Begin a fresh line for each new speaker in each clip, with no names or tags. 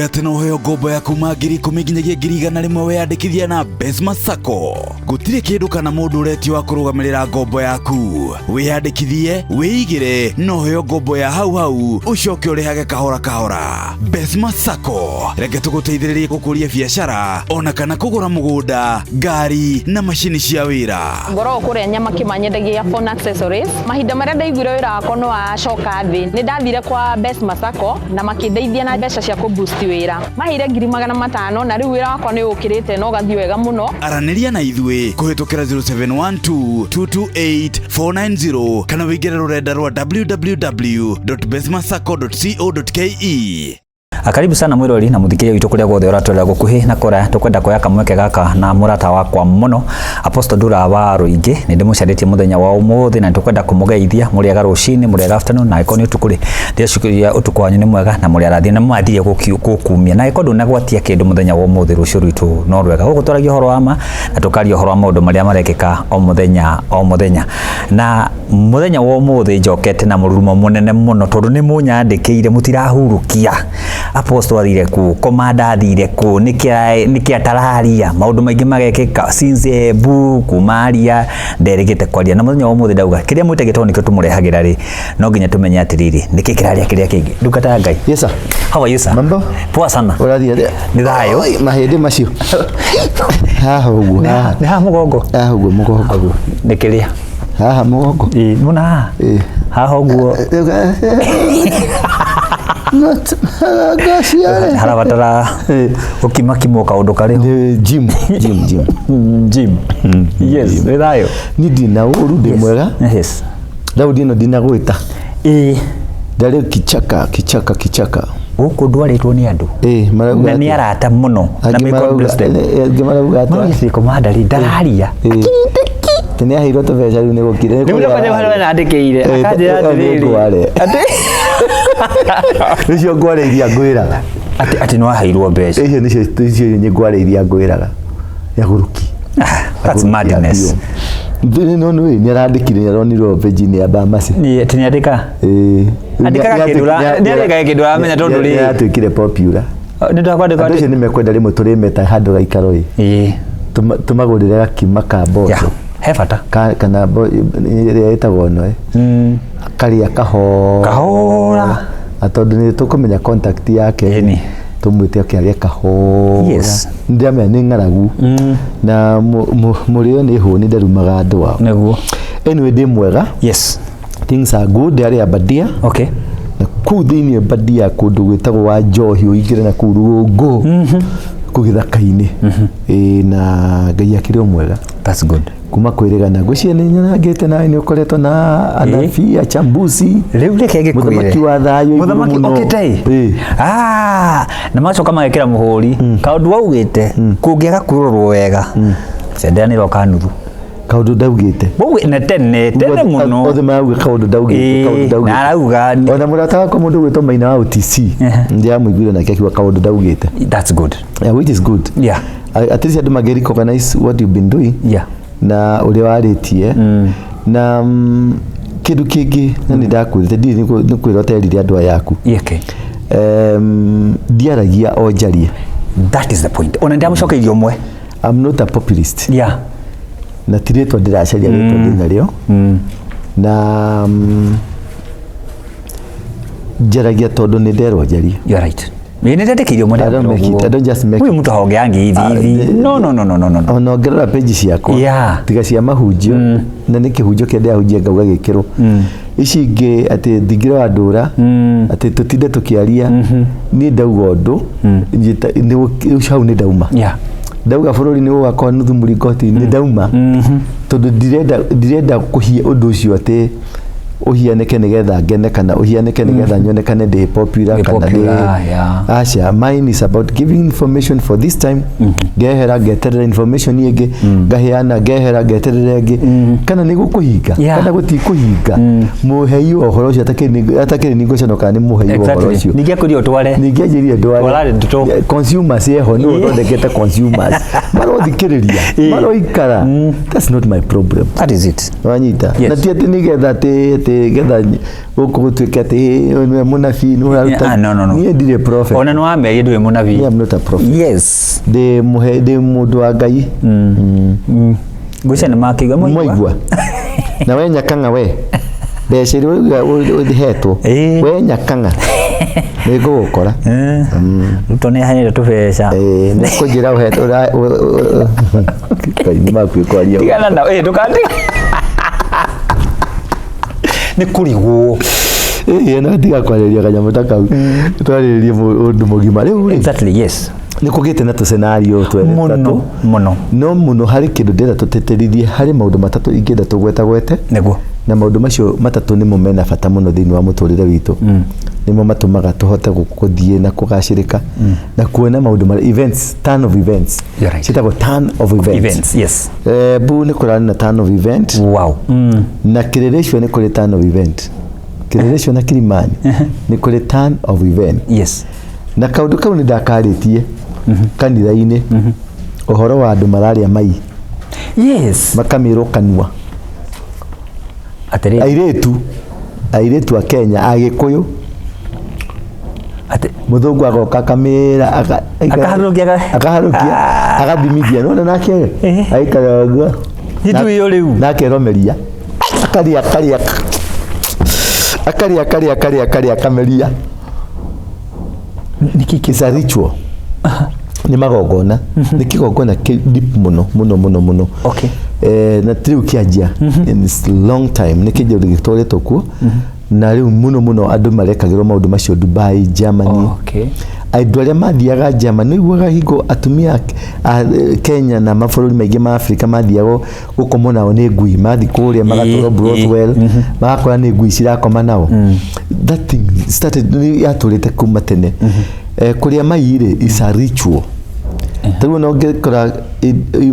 atĩ no ũheo ngombo ya kuma 10,000 nginyagia 100,000 weyandĩkithia na Besma Sacco. Gũtirĩ kĩndũ kana mũndũ ũretio wa kũrũgamĩrĩra ngombo yaku. Wĩyandĩkithie, wĩigĩre, no ũheo ngombo ya hau ũcoke ũrĩhage kahora kahora. Besma Sacco, reke tũgũteithĩrĩrie gũkũria biacara ona kana kũgũra mũgũnda, ngari na macini cia wĩra.
Ngoro kũrĩa nyama kĩmanyendagia phone accessories. Mahinda marĩa ndaiguire wĩra wakwa no wacoka thĩ, nĩ ndathire kwa Besma Sacco na makĩndeithia na mbeca cia kũboost wĩra. Maheire 500,000 na rĩu wĩra wakwa nĩ ũkĩrĩte na ũgathiĩ wega mũno. Aranĩria
na ithuĩ kũhĩtũkĩra 0712-228-490 kana wĩingĩre rũrenda rwa www.besmasacco.co.ke.
Karibu sana mwirori na muthikĩria witũ kũrĩa guothe ũratwĩra gũkuhĩ na kora tũkwenda kuoya kamweke gaka na mũrata wakwa mũno Apostle Ndura wa Rũingĩ. Nĩ ndĩmũcarĩtie mũthenya wa ũmũthĩ na tũkwenda kũmũgeithia mũrĩega rũcinĩ, mũrĩega afternoon na ĩkorwo nĩ ũtukũ rĩ. Ndĩracukiria ũtukũ wanyu nĩ mwega na mũrĩ arathiĩ na mwathire gũkumia na ĩkorwo ndũnagwatia kĩndũ mũthenya wa ũmũthĩ rũciũ rwitũ no rwega. Gũkũ twaragia ũhoro wa ma na tũkaria ũhoro wa maũndũ marĩa marekĩka o mũthenya. Na mũthenya wa ũmũthĩ njokete na mũrurumo mũnene mũno tondũ nĩ mũnyandĩkĩire mũtirahurũkia. Apostle athire ku, komanda athire ku, niki atararia maundu maingi magekeka since bu kumaria nderigite kwaria na muthenya wa umuthi ndauga kiria mwitegetwo nikio tumurehagĩra ri no nginya tumenye atiriri niki kiraria kiria kingi ndukata Ngai.
Yes sir.
How are you sir?
Mambo
poa sana.
Urathia
ni thayo
mahindi macio haha uguo
ni ha mugongo
haha uguo mugongo
nikiria
haha mugongo
muna haha uguo harabatara ukimaki kaundu kari
gym
yes ni thayo
ni dina uru ndi mwega
yes
Daudi no dina gwita ndari kichaka
uko ndwaritwo ni andu
marauga
na ni arata muno na me God bless them
marauga
ata ni komanda ri ndararia
tene ahiro to beca riu ni gukire
ni muno kwenye hali andĩkĩire akanjira atiriri ati
nicio ngwareithia ngwiraga
ati no aheirwo mbeca
icio nicio ngwareithia ngwiraga yaguruki.
That's madness.
No ni arandikire ni aronirwo Virginia ya Bamasi
ni tiniandika andikaga kindu amenya tondu ri
atwikire popular
ni ndakwandika
ati ni mekwenda rimwe turimeta handu gaikaro tumagurire gakima ka mboco
he bata
kana ĩrĩa ĩtagwo no karia kahora atondu ni tukumenya contact yake tumwite akiaria kahora.
Yes
ndamenya ni ngaragu na mũrĩo ni hũni ndarumaga andũ ao
nĩguo.
Anyway ndi mwega.
Yes
things are good ari Abadia.
Okay
na kuu thĩinĩ Abadia kũndũ gwĩtagwo wa Njohi ũingĩre na kũu rũngũ kũgĩthaka-inĩ na Ngai akĩrĩ mwega.
That's good.
Kuma kwĩrĩgana ngũcie nĩ nyangĩte nawe nĩ ũkoretwo na anabi achambusi
rĩu reke ngĩkwĩre
mũthamaki wa thayũ
mũthamaki okĩte na macoka magĩkĩra mũhũri kaũndũ waugĩte kũngĩaga kũrorwo wega cendea nĩ roka nuthu
kaũndũ ndaugĩte
na tene mũno
othe marauga kaũndũ ndaugĩte
na arauga
ona mũrata wakwa mũndũ gwĩtwo Maina wa OTC ndiamũiguire nake akiuga kaũndũ ndaugĩte.
That's good.
Yeah, which is good.
Yeah.
At least andũ mageri recognize what you've been doing.
Yeah.
Na ũrĩa warĩtie na kĩndũ kĩngĩ na nĩ ndakwĩrĩte nĩ kwĩra ũterire andũ ayaku ndiaragia o njarie.
That is the point. Ona ndiamũcokeirie ũmwe.
I'm not a populist.
Yeah.
Na tirĩtwa ndĩracaria rĩtwa ndĩna rĩo na njaragia tondũ nĩ nderwo njarie.
You're right. Ni ndandĩkĩirio
I don't just make
huyu mtu honge yangi hivi no
ona ongerera page ciakwa tiga cia mahunjio na nĩ kĩhunjio kĩrĩa ndĩrahunjia ngauga gĩkĩrwo ici ingĩ atĩ thingĩro wa Ndũra atĩ tũtinde tũkĩaria niĩ ndauga ũndũ hau nĩ ndauma ndauga bũrũri nĩ ũgakorwo nuthu mũringoti nĩ ndauma tondũ ndirenda kũhia ũndũ ũcio atĩ uhianike nigetha ngene kana uhianike nigetha nyonekane ndi popular kana ndi acha. Mine is about giving information for this time ngehera ngeterera information yenge ngaheana ngehera ngeterera nge kana ni gukuhinga kana guti kuhinga muhei ohoro ucio atakiri ni ngoconoka ni muhei ohoro ucio
ningiakuria utware
ningiajirie ndware consumers yeho ni uthondekete consumers marothikiriria maroikara. That's not my problem.
That is it.
Wanyita na ti ati nigetha ati ati getha guku gutuike ati ni munabii ni uraruta ni ndire prophet
ona no ame ndire munabii.
I'm not a prophet.
Yes,
de mundu wa Ngai.
Guca ni makiga
moigwa na we Nyakanga we beciri uhetwo we Nyakanga nigo gukora
ruto ni hanire tubeca
ni kujira uhetwo ni makwikwaria
tigana na ndukandi ni kurigwo
na tiga kwariria kanyamu takau twaririe undu mugima riu
exactly. Yes,
ni kugite na tu scenario
muno
muno hari kindu ndira tuteterithie hari maundu matatu ingenda tugwete
neguo
na maundu macio matatu ni mumena bata muno thiini wa muturire witu nimo matumaga tuhote gukuthie na kugacirika na kuona maundu mara events, turn of events. Chitagwo turn of events.
Yes,
bu ni kurani na turn of event.
Wow.
Na Kireresho ni kuri turn of event. Kireresho na Kilimani ni kuri turn of event.
Yes,
na kaundu kau ni ndakaritie kanitha-ini uhoro wa andu mararia mai.
Yes,
makamirwo kanua
atiri
airetu a Kenya agikuyu
ati
muthungu agoka kamira
akaharukia
agathimithia nona nake aikara guo
itu iyo riu
nake romeria akaria kameria nikikisa ritual ni magogona ni kigogona deep muno.
Okay.
Na triu kiajia in this long time ni kijio gitoretwo kuo na riu muno andu marekagirwo maundu macio Dubai, Germany.
Okay.
Andu aria mathiaga Germany iguaga hingo atumia Kenya na mabũrũri maingĩ ma Afrika mathiago gũkomwo nao nĩ ngui mathi kũrĩa magatũrwo Brothwell magakora nĩ ngui cirakoma nao. That thing started yatũrĩte kuma tene. Kũrĩa mai-rĩ is a ritual. Tarĩu no ngĩkora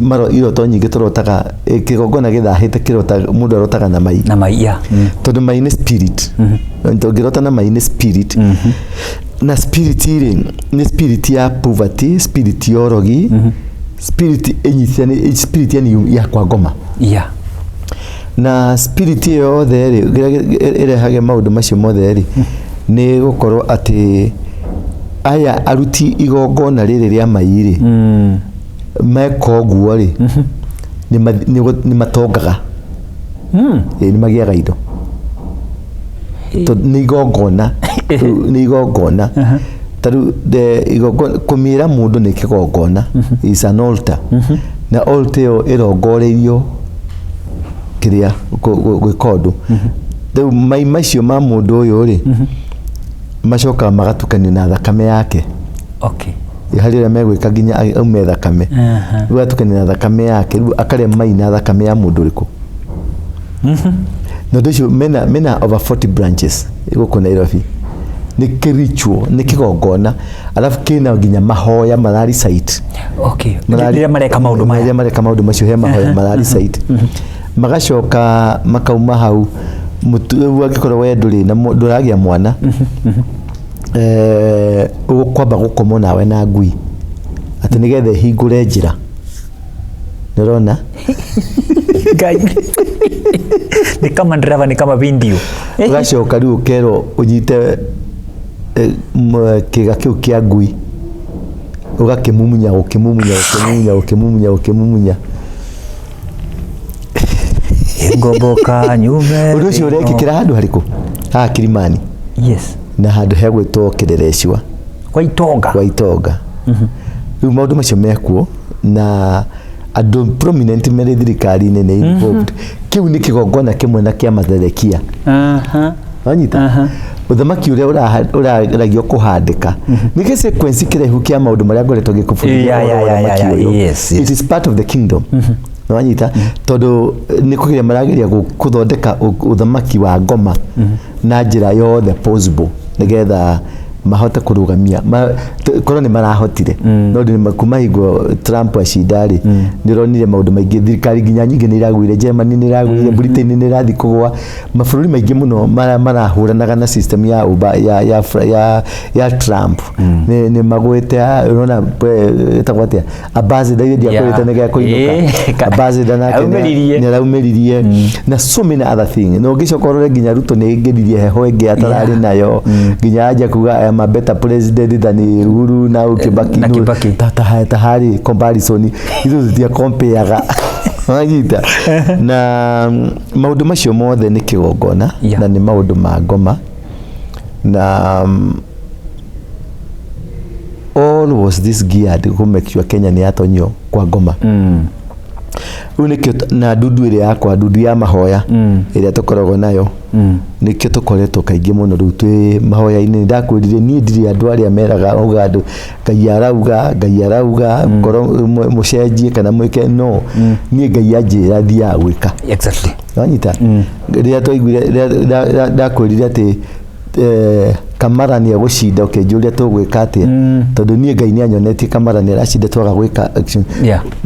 maro iroto nyingĩ tũrotaga kĩgongona gĩthahĩte kĩrota mũndũ arotaga na mai.
Na mai ya.
Tondũ mai nĩ spirit. Ngĩrota na mai nĩ spirit. Na spirit rĩ nĩ spirit ya poverty, spirit ya orogi, spirit enyithiani spirit ya kwa ngoma.
Yeah.
Na spirit yothe rĩ ĩrehage maũndũ macio mothe rĩ nĩ gũkorwo atĩ aya aruti igongona rĩrĩ rĩa mai rĩ meka ũguo rĩ nĩ matongaga nĩ magĩaga indo nĩ igongona tarĩu igongona kũmĩra mũndũ nĩ kĩgongona is an altar na altar ĩyo ĩrongoreirio kĩrĩa gwĩka ũndũ rĩu mai macio ma mũndũ ũyũ rĩ macoka magatukanio na thakame yake.
Okay.
Hari rĩa megwĩka nginya aume thakame rĩu atukanio na thakame yake rĩu akarĩa mai na thakame ya mũndũ ũrĩkũ. Na ũcio mena over 40 branches gũkũ Nairobi. Nĩ kĩritual nĩ kĩgongona alafu kĩna nginya mahoya marari site.
Okay. Rĩrĩa mareka maũndũ
macio he mahoya marari site. Magacoka makauma hau mutu angĩkorwo we ndũrĩ na ndũragĩa mwana ũkwamba gũkomwo nawe na ngui atĩ nĩgetha hingũre njĩra nĩrona
ni kama driver ni kama video
ũgacoka rĩu ũkerwo ũnyite kĩga kĩu kĩa ngui ũgakĩmumunya
ngoboka nyume
ũndũ ũcio ũrekĩkĩra handũ harĩkũ haha Kilimani.
Yes.
Na handũ hegwĩtwo Kĩrereshwa
kwa Itonga
rĩu maũndũ macio mekuo na andũ prominent me thirikari-inĩ nĩ involved. Kĩu nĩ kĩgongona kĩmwe na kĩa matherekia wanyita uthamaki ũrĩa ũragio kũhandĩka nĩ gĩ sequence kĩraihu kĩa maũndũ marĩa ngoretwo gĩkũbũrĩra. It is part of the kingdom. Wanyita tondũ nĩ kũgeria marageria gũthondeka uthamaki wa ngoma na njĩra yothe possible nĩgetha mahote kurugamia korwo ni marahotire no ndi makuma higo Trump acindari nironire maundu maingi thirikari nginya nyingi ni iragwire Germany ni iragwire Britain ni irathi kugwa mabũrũri maingi muno marahuranaga na system ya Trump ni magwete urona etagwatia ambassador ile ndiakorete nega kuinuka ambassador nake ni araumiririe na so many other things no gicokorore nginya Ruto ni ngiririe heho ingi atarari nayo nginya aja kuga I am a better president than Uhuru na Kibaki tahari comparison izo zitia compareaga wanyita na maundu macio mothe ni kigongona na ni maundu ma ngoma na all was this geared to make sure Kenya ni atonyo kwa ngoma unikio na dudu ile yakwa dudu ya mahoya ile tukoragwo nayo nikio tukoretwo kaingi muno riu twi mahoya ini ndakwirire nie ndiri andu aria meraga uga andu Ngai arauga ngoro mucenjie kana mwike no nie Ngai anjira thia gwika
exactly
wanyita ria twaiguire ndakwirire ati Kamara ni agushinda ukenjuria tugwika atia tondu nie Ngai ni anyonetie Kamara ni arashinda twaga gwika action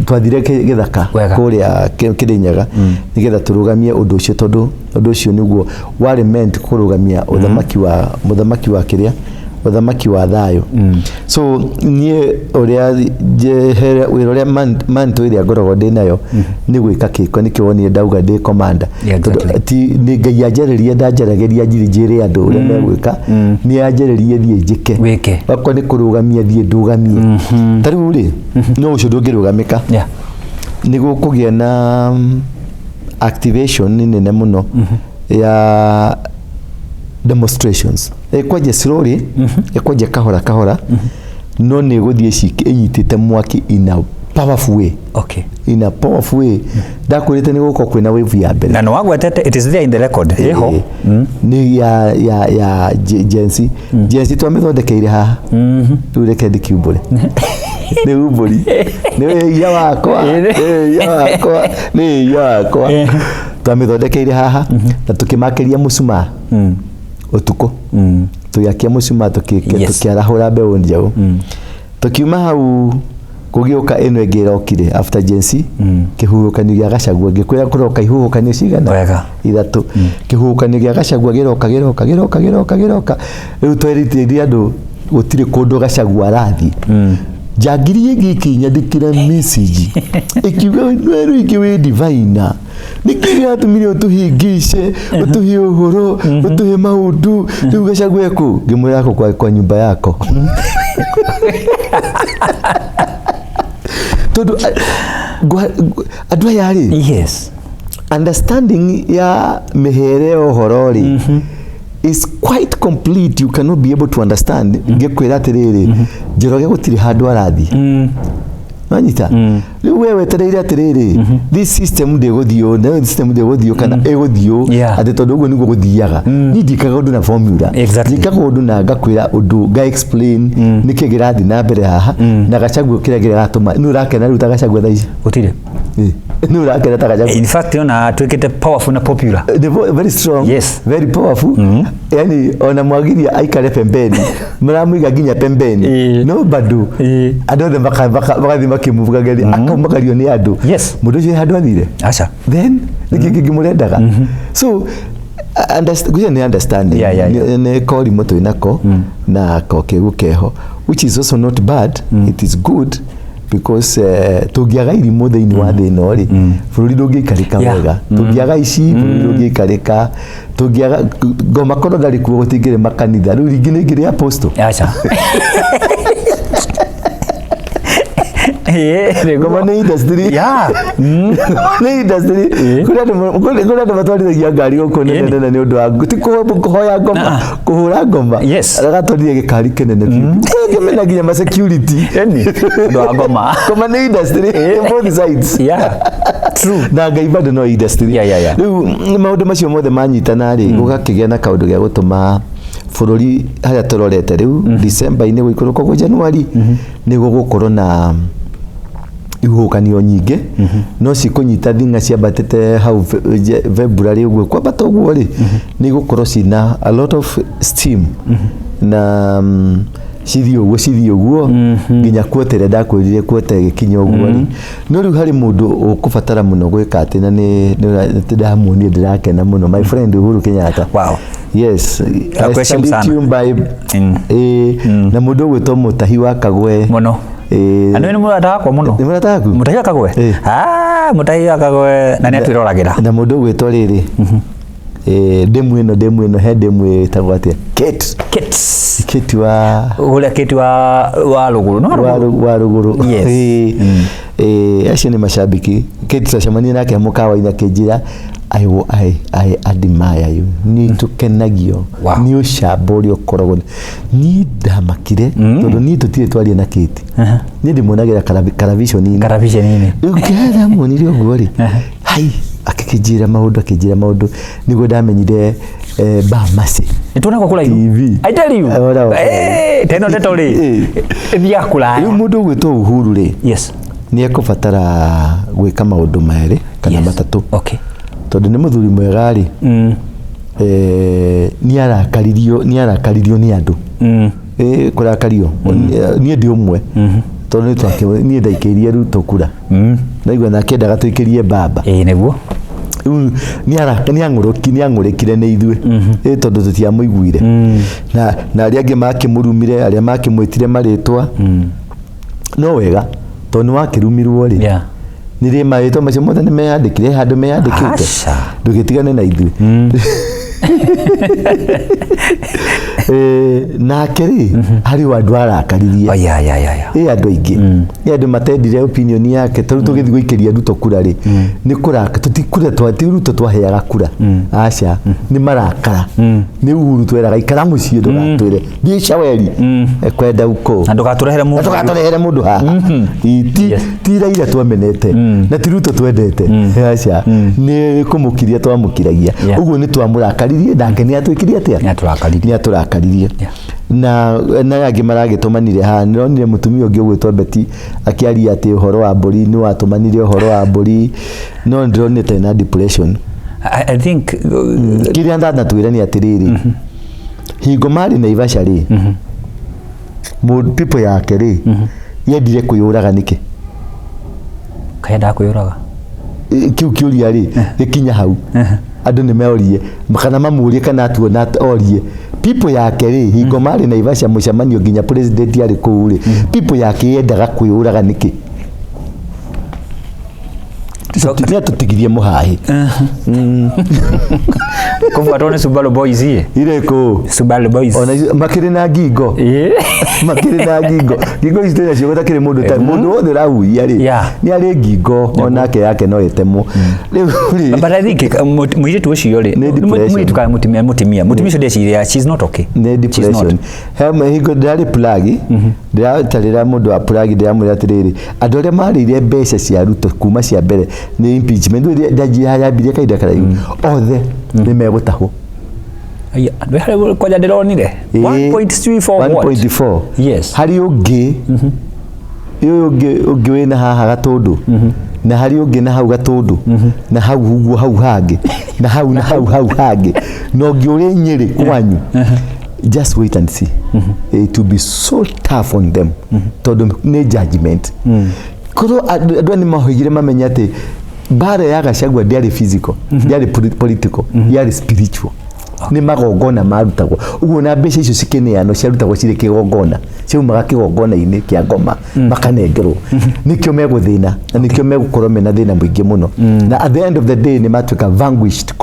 twathire githaka kuria Kirinyaga nigetha turugamie undu ucio tondu undu ucio niguo wari meant kurugamia uthamaki wa kiria uthamaki wa thayo so nie uria jehere uria man to iria ngorogo ndi nayo ni gwika kiko ni kiwoni ndauga ndi commander ti ni Ngai anjererie ndanjerageria njiri andu uria megwika ni anjererie thie njike
wike
bakwa ni kurugamia thie ndugamie tariu ri no ucio ndungirugamika ni gukugia na activation nene muno ya demonstrations ekwaje slowly ekwaje kahora no ni guthie ciki enyitite mwaki in a powerful way in a powerful way ndakurite ni guko kwina wave ya mbere
na no wagwetete it is there in the record eho
ni ya Jensi twamithondekeire haha tureke ndikubure ni uburi ni ya wakwa ni yakwa twamithondekeire haha na tukimakiria musuma utuko tuyakia musuma tukiarahura mbeu njau tukiuma hau kugiuka eno egirokire after Jensi kihurukanio gia Gachagua ngikwira kuroka ihurukanio cigana ithatu kihurukanio gia Gachagua giroka riu tweritirie andu gutire kundu Gachagua arathi jagiri giki nyandikira message ikiuga nweru ikiwe divine nikiga atumire utuhingice utuhi uhoro utuhi maundu riu Gachagua eku ngimwira kwa nyumba yako todo adwa yari understanding ya mehere ohorori is quite complete. You cannot be able to understand ngekwira atiriri Njoroge gutiri handu arathi Manyita riu wewe tereire atiriri this system ndeguthio na system ndeguthio kana eguthio ati tondu uguo niguo guthiaga ni ndikaga undu na formula ndikaga undu na ngakwira undu ga explain niki girathi na mbere haha na Gachagua kire giratuma ni urakena riu ta Gachagua thaici
gutire
ni urakena ta Gachagua
in fact ona twikite powerful na popular
very strong very powerful yani ona mwagiria aikare pembeni mramuiga ginya pembeni no badu adothe bakathi makimuvuga gari akamakario ni andu mundu ucio handu athire
acha
then niki murendaga so understanding ne kori moto inako na kokegu keho which is also not bad it is good because tugiaga irimo thiini wa thina ri bururi ndungikarika wega tugiaga ici bururi ndungikarika tugiaga ngoma kono ndari kuo gutingire makanitha riu ringine ngire apostle
acha
ngoma ni industry ni industry kuna ndo matwarithagia ngari guku nene ni undu wa ti kuhoya ngoma kuhura ngoma agatwarithia gikari kinene ngimena nginya ma security
ndo wa ngoma
ni industry both sides
true
na Ngai bado no industry riu maundu macio mothe manyitana ri gugakigia na kaundu gia gutuma bururi haria turorete riu December ini guikuruka gwa January ni gugukorwo na ihukanio nyingi no cikunyita thinga ciambatite hau February uguo kwambata uguo ri ni gukorwo cina a lot of steam na cithi uguo nginya kuotere ndakwirire kuote gikinya uguo ri no riu hari mundu ukubatara muno gwika ati na ni ndamuonie ndirakena muno my friend Uhuru Kenyatta.
Wow.
Yes, I salute you by na mundu gwitwo Mutahi wa Kagwe
muno. Ano ni murata wakwa muno.
Ni murata waku?
Mutahi wa Kagwe. Mutahi wa Kagwe na netwiroragira.
Na mundu gwitwo riri. Demu ino he demu itagwo atia Kate wa ruguru no wa ruguru.
Yes.
Acio ni mashabiki. Kate tacemania nake mukawa-ini akinjira I admire you. Ni tukenagio. Ni ucamba uria ukoragwo. Ni ndamakire tondu ni tutire twaria na Kate. Ni ndimuonagira karavishoni. Ukera muonire uguo ri. Hai akijira maundu niguo ndamenyire Bamase
nituna ko kulaihu
TV
I tell you teno teto ri thia kulaya
riu mundu gwitwo Uhuru ri
yes
ni ekubatara gwika maundu mere kana matatu
okay
tondu ni muthuri mwega ri ni arakaririo ni andu kurakario ni ndi umwe tondu ni ndaikirie Ruto kura na igwa na kenda gatuikirie baba
neguo
ni ang'urikire ni ithue tondu tutiamuiguire na aria angi makimurumire aria makimwitire maritwa no wega tondu wakirumirwo ri ni ri maritwa macio mothe ni meyandikire handu meyandikite ndugitigane na ithue nake ri hari wandu arakaririe andu aingi ni andu matendire opinion yake tondu tugithi guikiria Ruto kura ri ni kuraka tutikura Ruto twaheaga kura aca ni marakara ni Uhuru tweraga ikara mucie ndugatwire thiica weri kwenda uko
ndugaturehere
mundu haha ti Raila twamenete na ti Ruto twendete aca ni kumukiria twamukiragia uguo ni twamurakaririe ndake ni atwikirie atia ni aturakaririe na angi maragitumanire ha nironire mutumia ungi gwitwo Beti akiaria ati uhoro wa mburi ni watumanire uhoro wa mburi no ndironete na depression
I think
kiria ndanatwira ni atiriri hingo mari na Ivasha ri people yake ri yendire kuyuraga niki
kaenda kuyuraga
kiu kiuria ri gikinya hau andu ni meorie kana mamurie kana atuona orie people yake ri hingo mari na Ivasha mucemanio nginya president ari kuu ri people yake yendaga kuyuraga niki ni atutigirie muhahi
kufuatwa ni Subaru Boys
ireko
Subaru Boys
ona makiri na ngingo makiri na ngingo istenya cio gutakire mundu ta mundu wothe rahuia ri ni ari ngingo onake yake no itemo
but I think muiritu ucio ri muiritu ka mutimia cio ndeciria she's not okay
ne depression he hingo ndari plagi ndiratarira mundu wa plagi ndiramwira atiriri andu aria marire mbeca cia Ruto kuma cia mbere ni impeachment ndaji yambirie kaida karaihu othe ni megutahwo
ndwe hari koja ndironire 1.34 yes
hari ungi ungi wina haha gatundu na hari ungi na hau gatundu na hau huguo hau hangi na hau hangi no ngi uri Nyeri kwanyu just wait and see it will be so tough on them tondu ni judgment koro andu ni mahoigire mamenya ati bara ya Gachagua ndiari physical ndiari political ndiari spiritual ni magongona marutagwo uguo na mbeca icio cikineano ciarutagwo cirĩ kĩgongona ciumaga kĩgongona-inĩ kĩa ngoma makanengerwo nikĩo megũthĩna na nikĩo megũkorwo mena thĩna mũingĩ mũno na at the end of the day nĩ matuĩka vanquished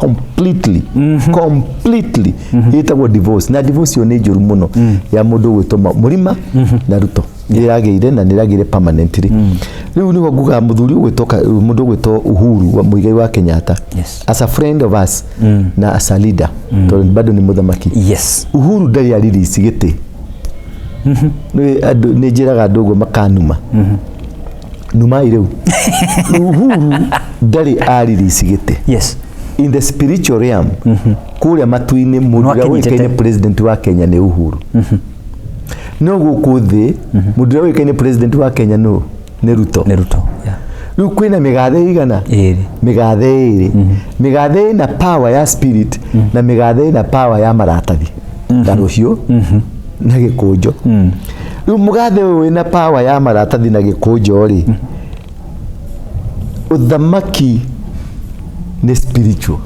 completely ĩtagwo divorce na divorce ĩyo nĩ njũru mũno ya mũndũ gwĩtwo Mũrima na Ruto nĩragĩire na nĩragĩire permanently rĩu nĩho nguga mũthuri mũndũ gwĩtwo Uhuru Muigai wa Kenyatta as a friend of us na as a leader tondũ bado ni muthamaki Uhuru ndari aririci gĩtĩ nĩ njĩraga andũ ũguo makanuma numa irĩu Uhuru ndari aririci gĩtĩ in the spiritual realm kuria matu-inĩ mũndũ ũrĩa ũĩkaine president wa Kenya nĩ Uhuru no gũkũ thĩ mũndũ ũrĩa ũĩkaine president wa Kenya nĩ Ruto rĩu kwĩna mĩgathe igana mĩgathe ĩrĩ mĩgathe ĩna power ya spirit na mĩgathe ĩna power ya maratathi na rũciũ na gĩkũnjo rĩu mũgathe ũyũ wĩna power ya maratathi na gĩkũnjo rĩ uthamaki ni spiritual.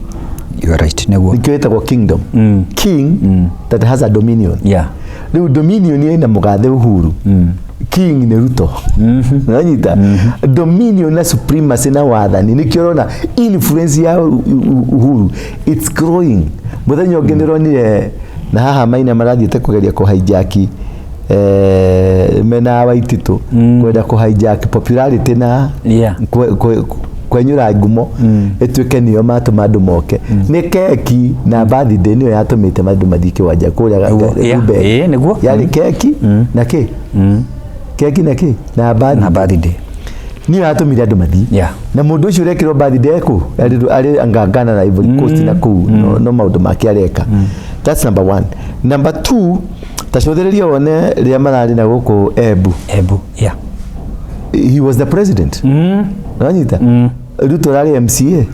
You are right. Neguo.
Nikio ĩtagwo kingdom. King that has a dominion.
Yeah.
Rĩu dominion ĩna mũgathe Uhuru. King nĩ Ruto. Nanyita. Dominion na supremacy na wathani. Nikio rona influence ya Uhuru. It's growing. Mũthenya ũngĩ nĩronire na haha Maina marathiĩte kũgeria kũhijack mena Waititu kwenda kũhijack popularity na kwenyura ngumo ituike niyo matuma andu moke ni keki na birthday niyo yatumite mandu mathike wanja kuria
niguo
yari keki na ki keki na ki na birthday niyo yatumire andu mathi na mundu ucio urekirwo birthday ku ari angangana na Ivory Coast na ku no maundu make areka. That's number 1. Number 2, tacũthĩrĩria wone rĩa marari na gũkũ Embu.
Yeah.
He was the president. Nanyita. Ruto arĩ MCA.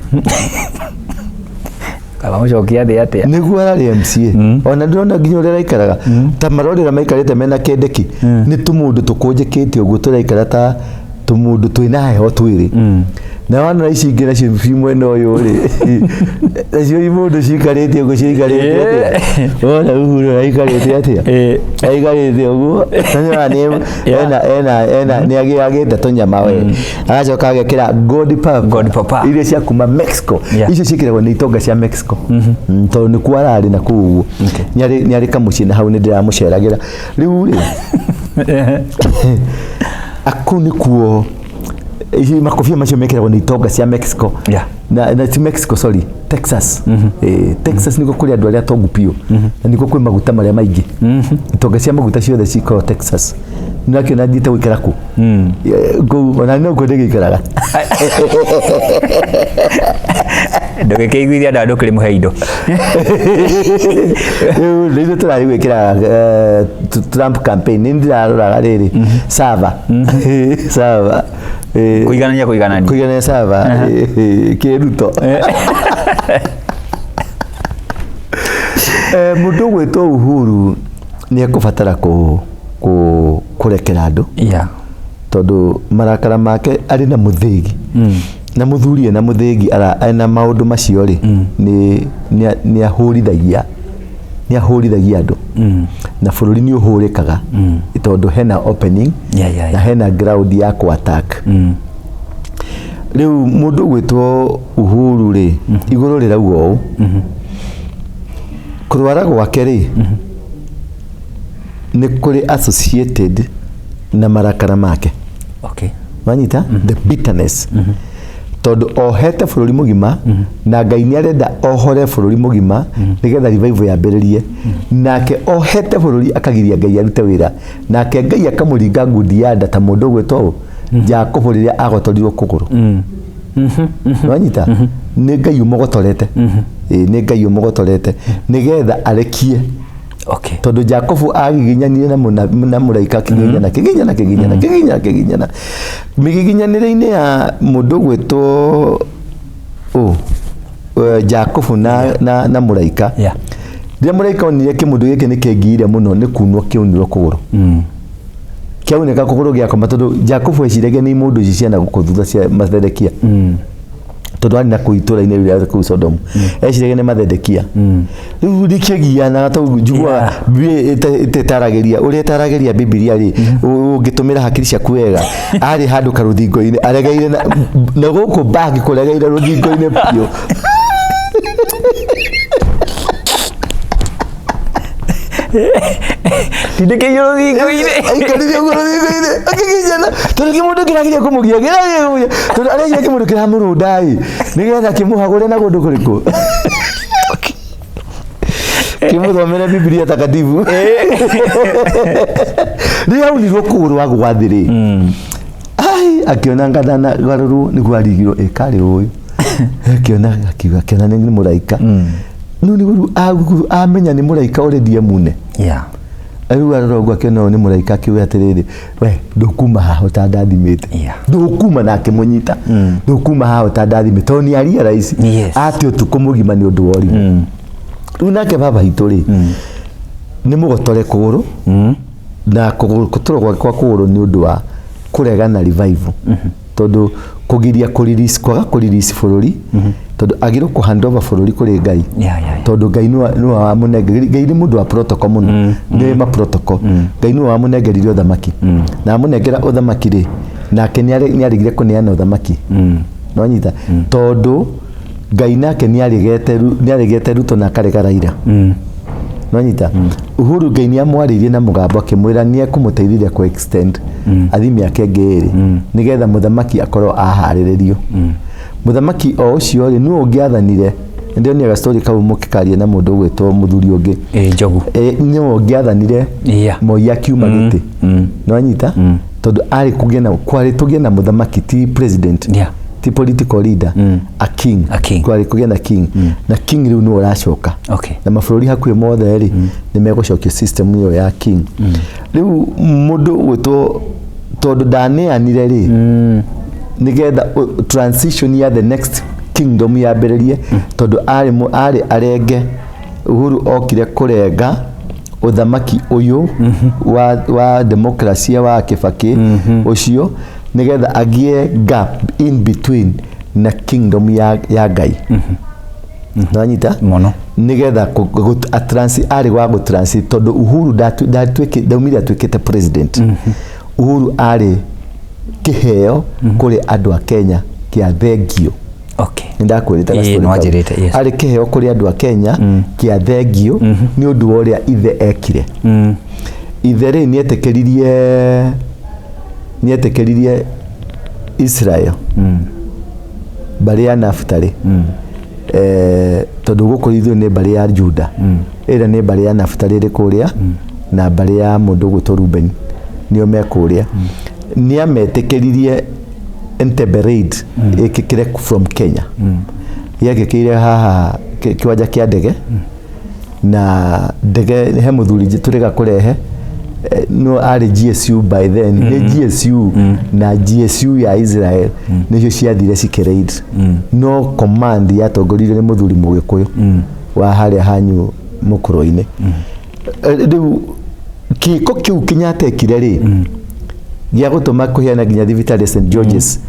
Kala mũcokia thĩ atĩa.
Nĩguo arĩ MCA. Ona ndĩrona nginya ũrĩa araikaraga. Ta marorĩra maikarĩte mena kendeki. Nĩ tũmũndũ tũkũnjĩkĩte ũguo tũraikara ta tũmũndũ twĩna heho twĩrĩ. Na wana ici ingĩ nacio mwena ũyũ rĩ nacio mũndũ cikarĩte ũguo cikarĩte atĩa wona Uhuru aikarĩte atĩa aikarĩte ũguo ena nĩagĩte tũnyama we agacoka agekĩra God papa iria cia kuma Mexico icio ciĩkĩragwo nĩ itonga cia Mexico tondũ nĩ kuo ararĩ na kũu ũguo nĩarĩ kamũciĩ na hau nĩ ndĩramũceragĩra rĩu rĩ aku nĩ kuo ici makofia macio mekĩragwo nĩ itonga cia Mexico na ti Mexico sorry Texas Texas niko kũrĩ andũ arĩa atongu piũ na niko kwĩ maguta marĩa maingĩ itonga cia maguta ciothe cikoragwo Texas nakĩo na thiĩte gũikara kũ ona no kũ ndĩgĩikaraga
ndũgĩkĩiguithia andũ kĩrĩ mũhe indo
rĩu tũrarĩ gwĩkĩra Trump campaign nĩ ndĩraroraga rĩrĩ Sava kuiganania Sava kĩruto mũndũ gwĩtwo Uhuru nĩ ekũbatara kũrekera andũ tondũ marakara make arĩ na mũthĩgi na mũthuri na mũthĩgi na maũndũ macio rĩ nĩ ahũrithagia andũ na bũrũri nĩ ũhũrĩkaga tondũ hena opening na hena ground ya ku-attack. Rĩu mũndũ gwĩtwo Uhuru rĩ igũrũ rĩrauga ũũ kũrwara gwake rĩ nĩ kũrĩ associated na marakara make. Wanyita the bitterness tondũ ohete bũrũri mũgima na Ngai nĩ arenda ohore bũrũri mũgima nĩgetha revival yambĩrĩrie nake ohete bũrũri akagiria Ngai arute wĩra nake Ngai akamũringa ngundi ya nda ta mũndũ gwĩtwo Jacob rĩrĩa agotorirwo kũgũrũ. Wanyita nĩ Ngai ũmũgotorete nĩ Ngai ũmũgotorete nĩgetha arekie tondũ Jacob agiginyanire na mũraika kiginyana migiginyanĩre-inĩ ya mũndũ gwĩtwo Jacob na mũraika rĩrĩa mũraika onire kĩmũndũ gĩkĩ nĩ kĩngire mũno nĩ kunwo kĩunirwo kũgũrũ kĩaunĩka kũgũrũ gĩakoma tondũ Jacob eciragia nĩ mũndũ ici ciana gũkũ thutha cia matherekia tondũ arĩ na kũu itũra-inĩ rĩu kũu Sodomu eciragia nĩ mathedekia rĩu rĩkĩgiana tondũ njiguaga ĩtaragĩria ũrĩa ĩtaragĩria Biblia rĩ ũngĩtũmĩra hakiri ciaku wega arĩ handũ karũthingo-inĩ aregeire na gũkũ bagi kũregeire rũthingo-inĩ biũ
Tidakĩyo rũthingo-inĩ
aikarire ũguo rũthingo-inĩ akĩginyana tondũ kĩmũndũ kĩrageria kũmũgia tondũ aregia kĩmũndũ kĩramũrũnda nĩgetha kĩmũhagũre na kũndũ kũrĩkũ kĩmũthomere Biblia takatifu rĩu aunirwo kũgũrũ gwa thĩ rĩ akĩona ngathana garũrũ nĩguo arigirwo ĩkarĩ ũyũ akĩona nĩ mũraika no nĩ amenya nĩ mũraika already emune rĩu arora ũguo akĩona nĩ mũraika akiuga atĩrĩrĩ we ndũkuma haha ũtandathimĩte ndũkuma na akĩmũnyita ndũkuma haha ũtandathimĩte tondũ nĩ arealize atĩ ũtukũ mũgima nĩ ũndũ wa ũrimũ rĩu nake baba hitũ rĩ nĩ mũgotore kũgũrũ na kũgũtũra kwa kũgũrũ nĩ ũndũ wa kũregana revival tondũ kugiria kwaga kũrelease bũrũri tondũ agirwo ku hand over bũrũri kũrĩ Ngai tondũ Ngai nĩ wa mũnengerire Ngai nĩ mũndũ wa protocol mũno nĩ ma protocol Ngai nĩ wa mũnengerire ũthamaki na mũnengera ũthamaki rĩ nake nĩ arigire kũneana ũthamaki no nyita tondũ Ngai nake nĩ arigete Ruto na akarega Raila no nyita Uhuru Ngai nĩ amwaririe na mũgambo akĩmwĩra nĩ ekũmũteithĩrĩria ku extend athi mĩaka ĩngĩ ĩrĩ nĩgetha mũthamaki akorwo aharĩrĩrio mũthamaki o ũcio rĩ nĩ ũngĩathanire ndio nĩ story kau mũkikaria na mũndũ gwĩtwo mũthuri ũngĩ
Njogu
nĩ ũngĩathanire Moi akiuma gĩtĩ no nyita tondũ arĩ kũgĩa na mũthamaki ti president ti political leader a king kwari kugĩa na king na king rĩu no ũracoka na mabũrũri hakuhĩ mothe rĩ nĩ megũcokia system ĩyo ya king rĩu mũndũ gwĩtwo tondũ ndaneanire rĩ nĩgetha transition ya the next kingdom yambĩrĩrie tondũ arĩ arenge Uhuru okire kũrenga ũthamaki ũyũ wa demokrasia wa Kibaki ũcio nĩgetha agie gap in between na kingdom ya Ngai nanyita
mono
nĩgetha arĩ wa gũtransit tondũ Uhuru daumire atuĩkĩte president Uhuru arĩ kĩheo kũrĩ andũ a Kenya kĩa thengio ndakwĩrĩte arĩ kĩheo kũrĩ andũ a Kenya kĩa thengio nĩ ũndũ wa ũrĩa ithe ekire ithe rĩ nĩetĩkĩririe Israel bari ya Naftali tondũ gũkũ ithuĩ nĩ bari ya Juda ĩrĩa nĩ bari ya Naftali ĩrĩ kũrĩa na bari ya mũndũ gwĩtwo Reuben nĩo me kũrĩa nĩametĩkĩririe Entebbe raid ĩkĩkire from Kenya yagĩkĩire haha kiwanja kĩa ndege na ndege he mũthuri tũrega kũrehe no ari GSU by then ni GSU na GSU ya Israel nicio ciathire cikereid no command yatongoririo ni muthuri Mũgĩkũyũ wa harĩa hanyu mũkũrũ-inĩ rĩu kĩko kĩu Kenyatta ekire rĩ gĩa gũtũma kũheana nginya thibitarĩ St George's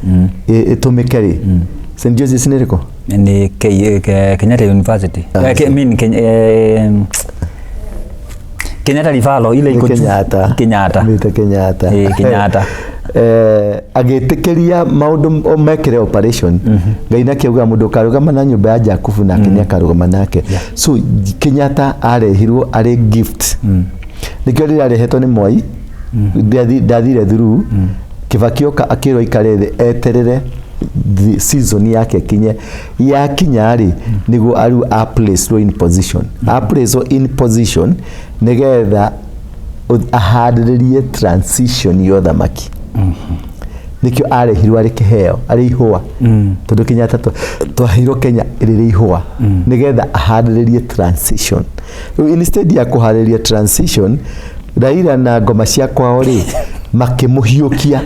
ĩtũmĩke rĩ St George's nĩ rĩkũ
ni Kenyatta University Kenyatta Rivalo ile iko Kenyatta agĩtĩkĩria maũndũ mekire operation Ngai nakĩuga mũndũ karũgama na nyũmba ya Jakubu na Kenya karũgama nake so Kenyatta arehirwo arĩ gift nĩkĩo rĩrĩa arehetwo nĩ Moi ndathire through Kibaki oka akĩrwo ikare thĩ eterere season yake yakinya rĩ nĩguo aru a place in position nĩgetha aharĩrĩrie transition ya ũthamaki nĩkĩo arehirwo arĩ kĩheo arĩ ihũa tondũ Kenyatta twahirwo Kenya ĩrĩ ihũa nĩgetha aharĩrĩrie transition instead ya kuharĩrĩria transition Raila na ngoma cia kwao rĩ makĩmũhiũkia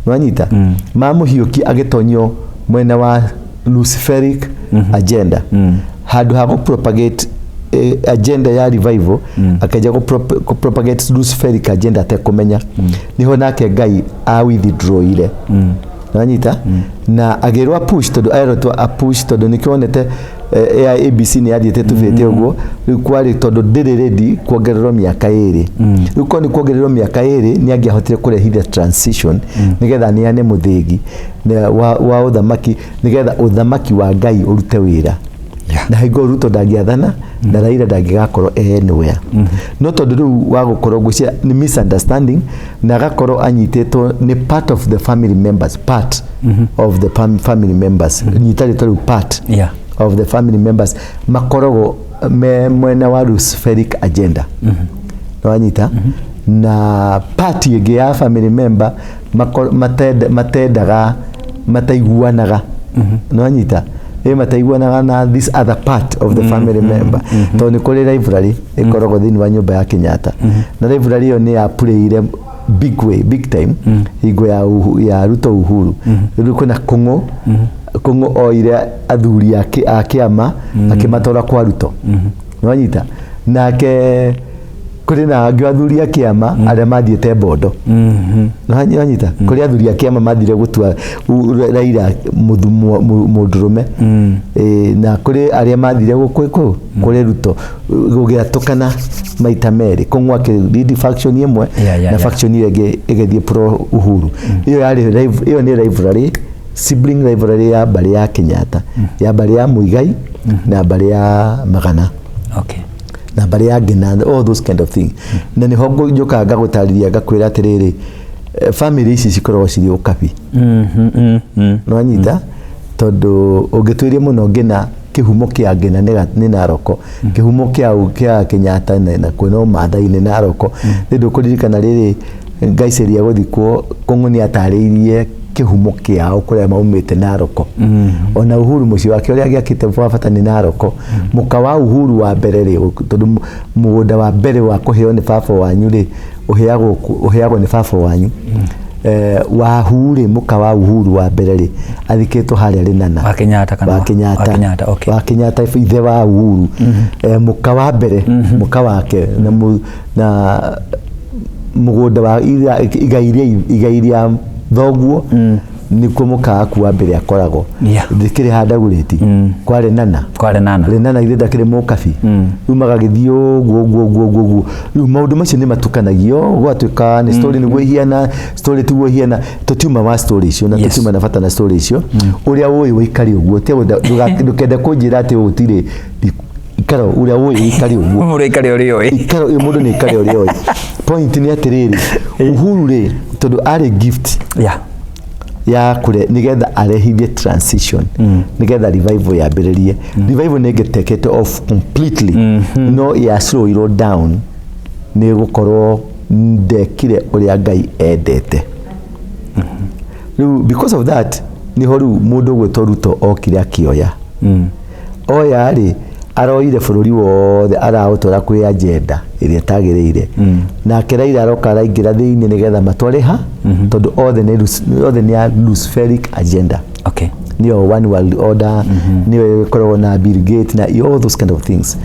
wanyita mamũhiũkia agĩtonyo mwena wa Luciferic agenda handũ ha propagate agenda ya revival akaja propagate Luciferic agenda atekũmenya niho nake Ngai a withdraw ile wanyita na agĩrwa push tondũ aerotwo a push tondũ nĩkĩonete ABC nĩ athiĩte tũbĩte ũguo rĩu kwarĩ tondũ ndĩrĩ ready kuongererwo mĩaka ĩrĩ rĩu ko nĩ kuongererwo mĩaka ĩrĩ nĩ angĩahotire kũrehithia transition nĩgetha neane mũthĩgi wa ũthamaki nĩgetha ũthamaki wa Ngai ũrute wĩra na hingo Ruto ndangĩathana na Raila ndangĩgakorwo anywhere no tondũ rĩu wa gũkorwo gwĩcia nĩ misunderstanding na agakorwo anyitĩtwo nĩ part of the family members nyitari tondũ part of the family members makoragwo mwena wa Luciferic agenda wanyita na party ĩngĩ ya family member mataiguanaga wanyita mataiguanaga na this other part of the family member tondũ nĩ kũrĩ library ĩkoragwo thĩinĩ wa nyũmba ya Kenyatta na library ĩyo nĩ ya playire big time hingo ya Ruto Uhuru rĩu kuna kũng'ũ oire athuri a kĩama akĩmatwara kwa Ruto wanyita
nake kuri na angi athuri a kiama aria mathiete Bondo nanyita kuri athuri a kiama mathire gutua Raila Mundurume na kuri aria mathire gukwiku kuri Ruto gugiatukana maita meri kungwa ke lead faction imwe na faction ingi igethie pro Uhuru iyo ni rivalry sibling rivalry ya bari ya Kenyatta ya bari ya Muigai na bari ya Magana na bari ya Ngina, all those kind of thing na ni hongo njoka ngagutariria ngakwira atiriri family ici cikorwo ciri ukabi no nyita tondu ungitwirie muno Ngina kihumo kia Ngina ni Naroko kihumo kia Kenyatta na kwino Maathai ni Naroko ndu kuririkana riri ngaiceria guthikwo Kung'uni atariirie kihumo kiao kuria maumite Naroko ona Uhuru muci wake uria giakite bata ni Naroko muka wa Uhuru wa mbere ri tondu mugunda wa mbere wa kuheo ni baba wanyu ri uheagwo ni baba wanyu wa Uhuru muka wa Uhuru wa mbere ri athikitwo haria Lenana
wa Kenyatta kana
wa Kenyatta ithe wa Uhuru muka wa mbere muka wake na mugunda wa igairia thoguo nikuo muka kuwa mbere akoragwo thikiri handaguriti kwa Lenana ithe ndakiri mukabi umaga githio guo riu maundu macio ni matukanagio gwatuika ni story niguo hiana story tuguo hiana tutiuma wa story icio na tutiuma na bata na story icio uria uyu wikari uguo te ndukende kunjira ati utire ikaro uria uyu wikari uguo
mundu ikari uri
ikaro mundu ni ikari uri point ni atiriri Uhuru ri tondu ari gift ya kure nigetha arehithie transition nigetha revival ya biririe revival ne get take it off completely no ya slow down ni gukorwo ndekire uria Ngai endete because of that ni horu mundu gwetwo Ruto okire akioya oya ri aroire bururi wothe arautora kwi agenda iria tagiriire na Raila aroka araingira thiini nigetha matware ha tondu othe ni Luciferic agenda ni one world order ni korwo na Bill Gates na all those kind of things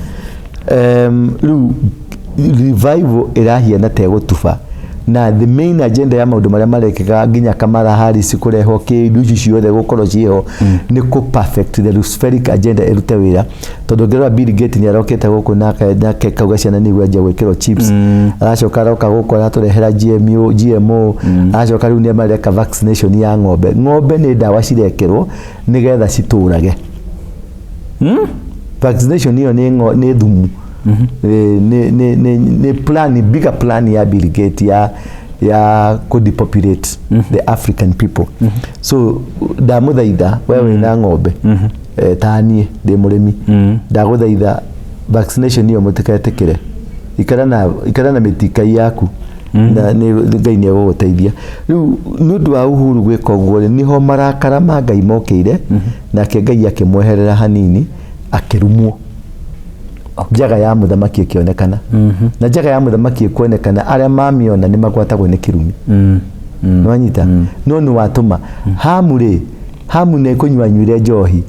revival irahiana te gutuba na the main agenda ya maundu maria marekega nginya Kamala Harris kureho kindu ciothe gukorwo ciho ni ku perfect the Luciferic agenda irute wira tondu ngira Bill Gates ni arokete guku nake kauga ciana ni gwaje gwikirwo chips aracoka aroka guku aturehera GMO aracoka riu ni amareka vaccination ya ng'ombe ni ndawa cirekirwo nigetha citurage vaccination hiyo ni thumu ni plan bigger plan ya Bill Gates ya ku depopulate the African people so ndamuthaitha wewe na ng'ombe tanie ndi murimi ndaguthaitha vaccination hiyo mutiketekire ikara na mitikai yaku na ni Ngai ni guteithia riu nundu wa Uhuru gwika uguo niho marakara ma Ngai mokire nake Ngai akimweherera hanini akirumwo njaga ya muthamaki ikionekana na njaga ya muthamaki ikuonekana aria mamiona ni magwatagwo ni kirumi nwanyita no ni watuma hamu ne kunywa nywire njohi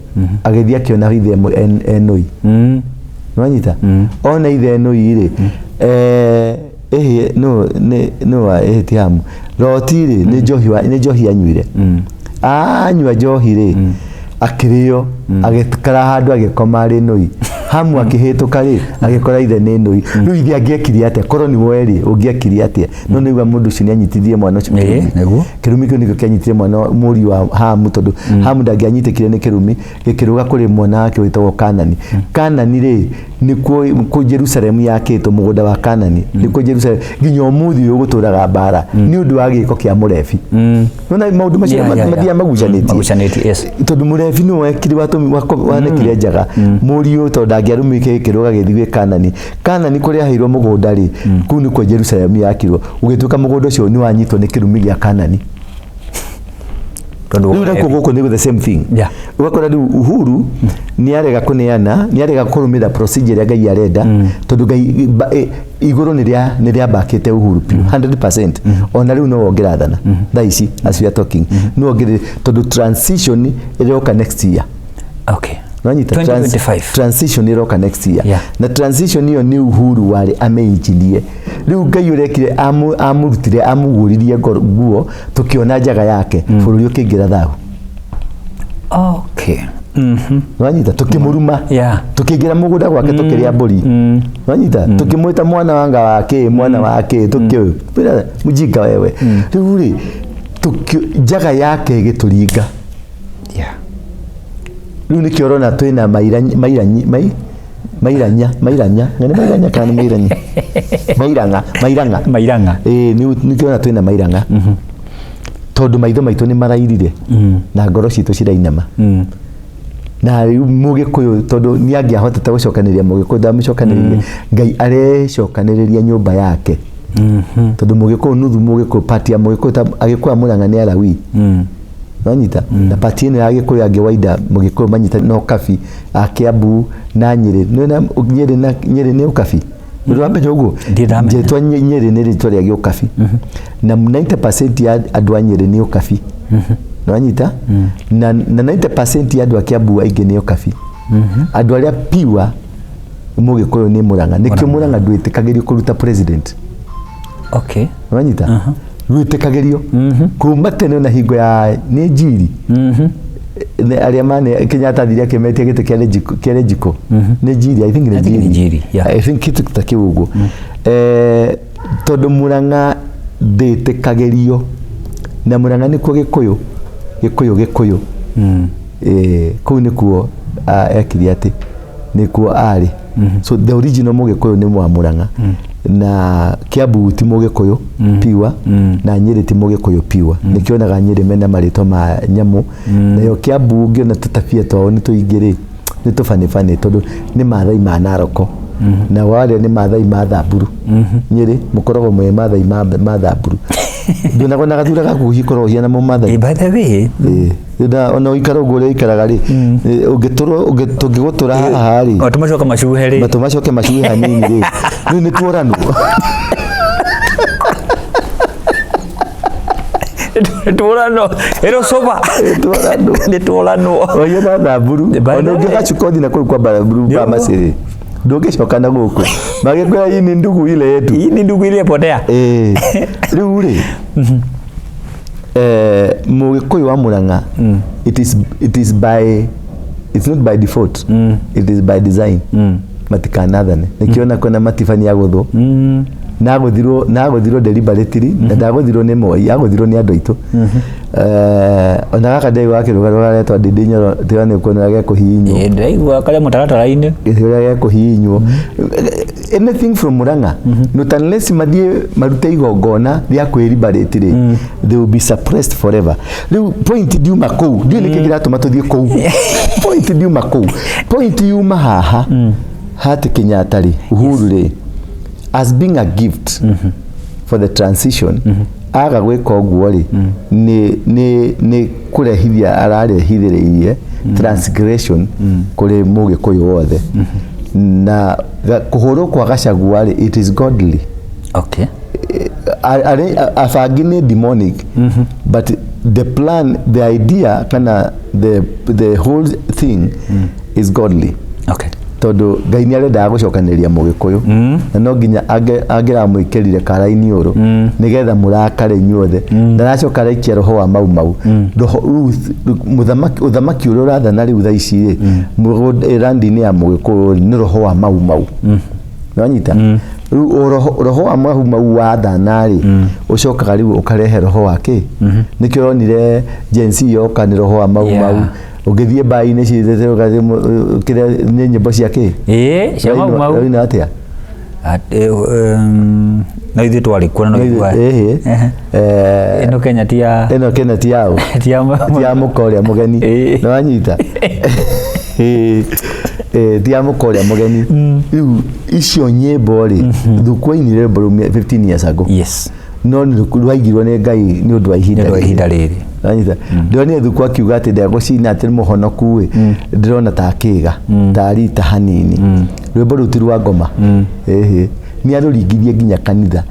agithia kiona ithe enoi nwanyita ona ithe enoi ri no ti hamu roti ri ni njohi anywire anywa njohi ri akirio agikara handu agikoma ri noi hamu akihituka ri agikora ithe ni noi riu ithe angiekire atia korwo ni weri ungiekire atia no niwa mundu ucio nianyitithie mwana ucio kirumi kio nikio kianyitithie mwana muri wa hamu tondu hamu ndangianyitikire ni kirumi gikiruga kuri mwana wake witagwo Kanani ri nikuo ku Jerusalem yakitwo mugunda wa Kanani nikuo Jerusalem nginya umuthi uguturaga bara ni undu wa giko kia murefi nona maundu macio mathia magucanĩtie tondu murefi no wekire wanekire njaga muri u tondu ndangiarumike kiruga githigwe Kanani kuria hairwo mugunda ri kuu ni kwa Jerusalem yakirwo ugituka mugunda ucio ni wanyitwo ni kirumi gia Kanani tondu guko ni the same thing ugakora riu Uhuru ni arega kuneana ni arega kurumira procedure ya Ngai arenda tondu Ngai iguru ni ria bakite Uhuru 100% ona riu no wongerathana thaisi as we are talking no wongere tondu transition iroka next year Nanyita
2025
transition iroka next year.
Yeah.
Na transition hiyo ni Uhuru wale ameinjinie. Riu Ngai urekire amurutire amuguririe nguo tukiona njaga yake bururi ukingira thau.
Okay.
Nanyita tukimuruma.
Yeah.
Tukingira mugunda gwake tukiria mburi. Nanyita tukimwita mwana wanga wake mwana wake tukio. Bila mujinga wewe. Riu ri njaga yake gituringa.
Yeah.
Riu nikio rona twina mairanya ngene mairanya kana mairanga nikio rona twina mairanga tondu maitho maitu ni marairire na ngoro citu cirainama na riu mugikuyu tondu ni angiahotete gucokaniria mugikuyu ndamucokanirie Ngai arecokaniriria nyumba yake tondu mugikuyu nuthu mugikuyu pati ya mugikuyu agikuya Murang'a ni Alawi nanyita na pati ino agikuyu angiwaida mugikuyu manyita no kafi Kiambu na Nyeri Nyeri ni ukafi Ndamenya uguo njetwa Nyeri ni ritwa ria giukafi na 90% ya andu a Nyeri ni ukafi nanyita na 90% ya andu a Kiambu aingi ni ukafi andu aria piwa mugikuyu ni Murang'a nikio Murang'a ndwitikagirio kuruta president.
Okay.
Nanyita rwitikagirio kuma tene na hingo ya ni njiri aria mane Kenyatta thiria kemetie gite kia Rejiko ni njiri I think ni njiri I think kitu takiu uguo tondu Murang'a nditikagirio na Murang'a ni kuo gikuyu kuu ni kuo ekiri ati ni kuo ari so the original mugikuyu ni mwa Murang'a na Kiambu ti mugikuyu piwa na Nyeri ti mugikuyu piwa nikionaga Nyeri mena marito ma nyamu na yo Kiambu ngiona tutafia twao ni tuingire ni tufani tondu ni mathai ma Naroko na wale ni mathai ma Thamburu Nyeri mukorogo mwe mathai ma Thamburu ndona kona gathura gaku hikoro hiana mu mathai
by the way
nda ona ikara gure ikaraga ri ungigutura haha ri
tumacoka macuhe ri
tumacoke macuhe hanini ri ni tuorano
tuorano ero soba ni tuorano
oyo na Thamburu ona ungigacukothi na kuri kwa Thamburu ba Masiri ndungicoka na guku magikuya hii ni ndugu ile yetu potea riu ri mugikuyu wa Murang'a it's not by default it is by design matikanathane nikiona kona matifani ya guthu naguthirwo deliberately na ndaguthirwo ni Moi aguthirwo ni andu aitu ona gaka ndai wake rugaretwa Ndindinyoro tione kuona gya kuhinywo
ndaigua kale mutaratara-ini
gya kuhinywo anything from Murang'a not unless madie marute igongona ria kwiribarately they will be suppressed forever. Riu point diuma kou ndio nikigira tuma tuthie kou point diuma kou point yuma haha hati Kenyatta ri Uhuru ri as being a gift for the transition aga gwika uguo ri ni kurehithia ararehithirie transgression kuri mugikuyu wothe na kuhoro kwa Gachagua ri it is godly.
Okay.
Afagine demonic but the plan the idea kana the whole thing is godly.
Okay.
Tondu Ngai ni arenda gucokaniria mugikuyu na no nginya angira muikirire karaini uru nigetha murakare inyuothe ndaracoka raikia roho wa mau roho uthamaki uri urathana riu thaa ici ri irandi-ini ya mugikuyu ni roho wa mau nonyita riu roho wa mau wathana ri ucokaga riu ukarehe roho wake nikio ronire jensi yoka ni roho wa mau ugithie mbai-ini cithete ugathie ni nyimbo ciake
cia mau
ina atia
na ithuĩ twarĩ kuo na no igua ĩno Kenya ti
yao ti ya mũkoria mũgeni nĩ wanyita ti ya mũkoria mũgeni rĩu icio nyĩmbo rĩ thuku ainire rwĩmbo rũu 15 years ago no rwaigirwo nĩ Ngai nĩ ũndũ wa ihinda rĩrĩ nanyita ndionire thuku akiuga atĩ ndegũcina atĩ nĩ mũhonoku ndĩrona ta kĩga ta rita hanini rwĩmbo rũu ti rwa ngoma ni aruringithie nginya kanitha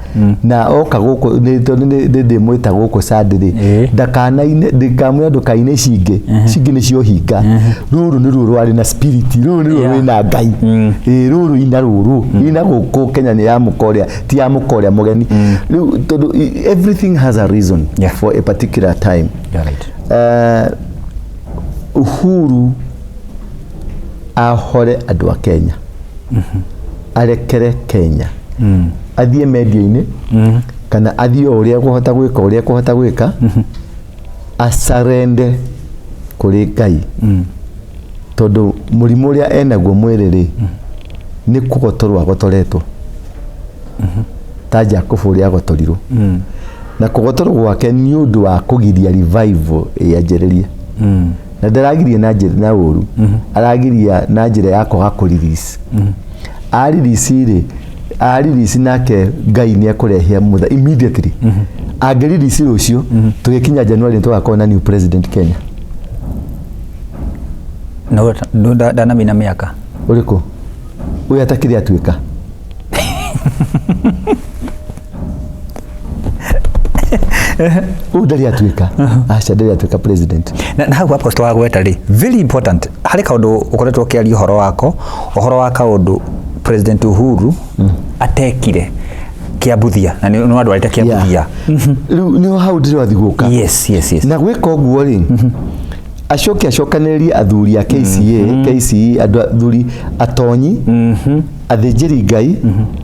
na oka guku ndi mwita guku Sunday ndakanaine ndikamwe ndukaine cinge ni cio hinga ruru ni ruru ari na spirit ruru ni ruru ina ngai ruru ina ruru ina guku Kenya ni ya mukoria ti ya mukoria mugeni everything has a reason for a particular time. Uhuru ahore andu a Kenya arekere Kenya athie media-ini kana athie uria kuhota gwika asarende kuri Ngai tondu murimu uria enaguo mwiriri ni kugotorwa agotoretwo ta Jacob uria agotorirwo na kugotorwo gwake ni undu wa kugiria revival yanjiririe na ndaragirie na njira na uru aragiria na njira ya kwaga kurelease arelease nake Ngai ni akurehia mutha immediately angirelease rucio tugikinya January tugakorwo na new president Kenya.
No dana mina miaka
uriku uyu atakiri atuika udari atuika ndari atuika president
na hau hapo twa gweta ri very important hari kaundu ukoretwo kiari uhoro wa kaundu President Uhuru atekire kiabuthia na ni andu arite kiabuthia
ni hau ndiri wathiguka
yes
na gwika uguo ri acokanĩrĩrie athuri a KCA andu athuri atonyi athĩnjĩri Ngai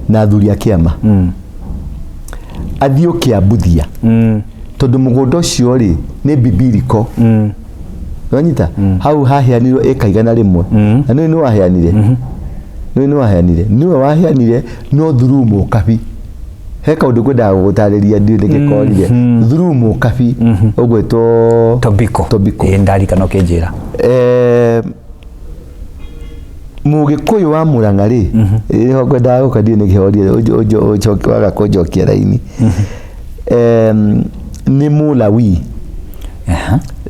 na athuri a kĩama athio kiabuthia tondu mugunda ucio ri ni bibiliko wanyita hau haheanirwo ekaigana rimwe na ni waheanire niwe waheanire no through Mukabi he kaundu ngwendaga gutariria ndi nigikorire through Mukabi ugwetwo Tobiko
ndarikano kinjira
Mugikuyu wa Murang'a ri niho ngwendaga gukandie nigihorie ucokaga kunjokia raini ni Mulawi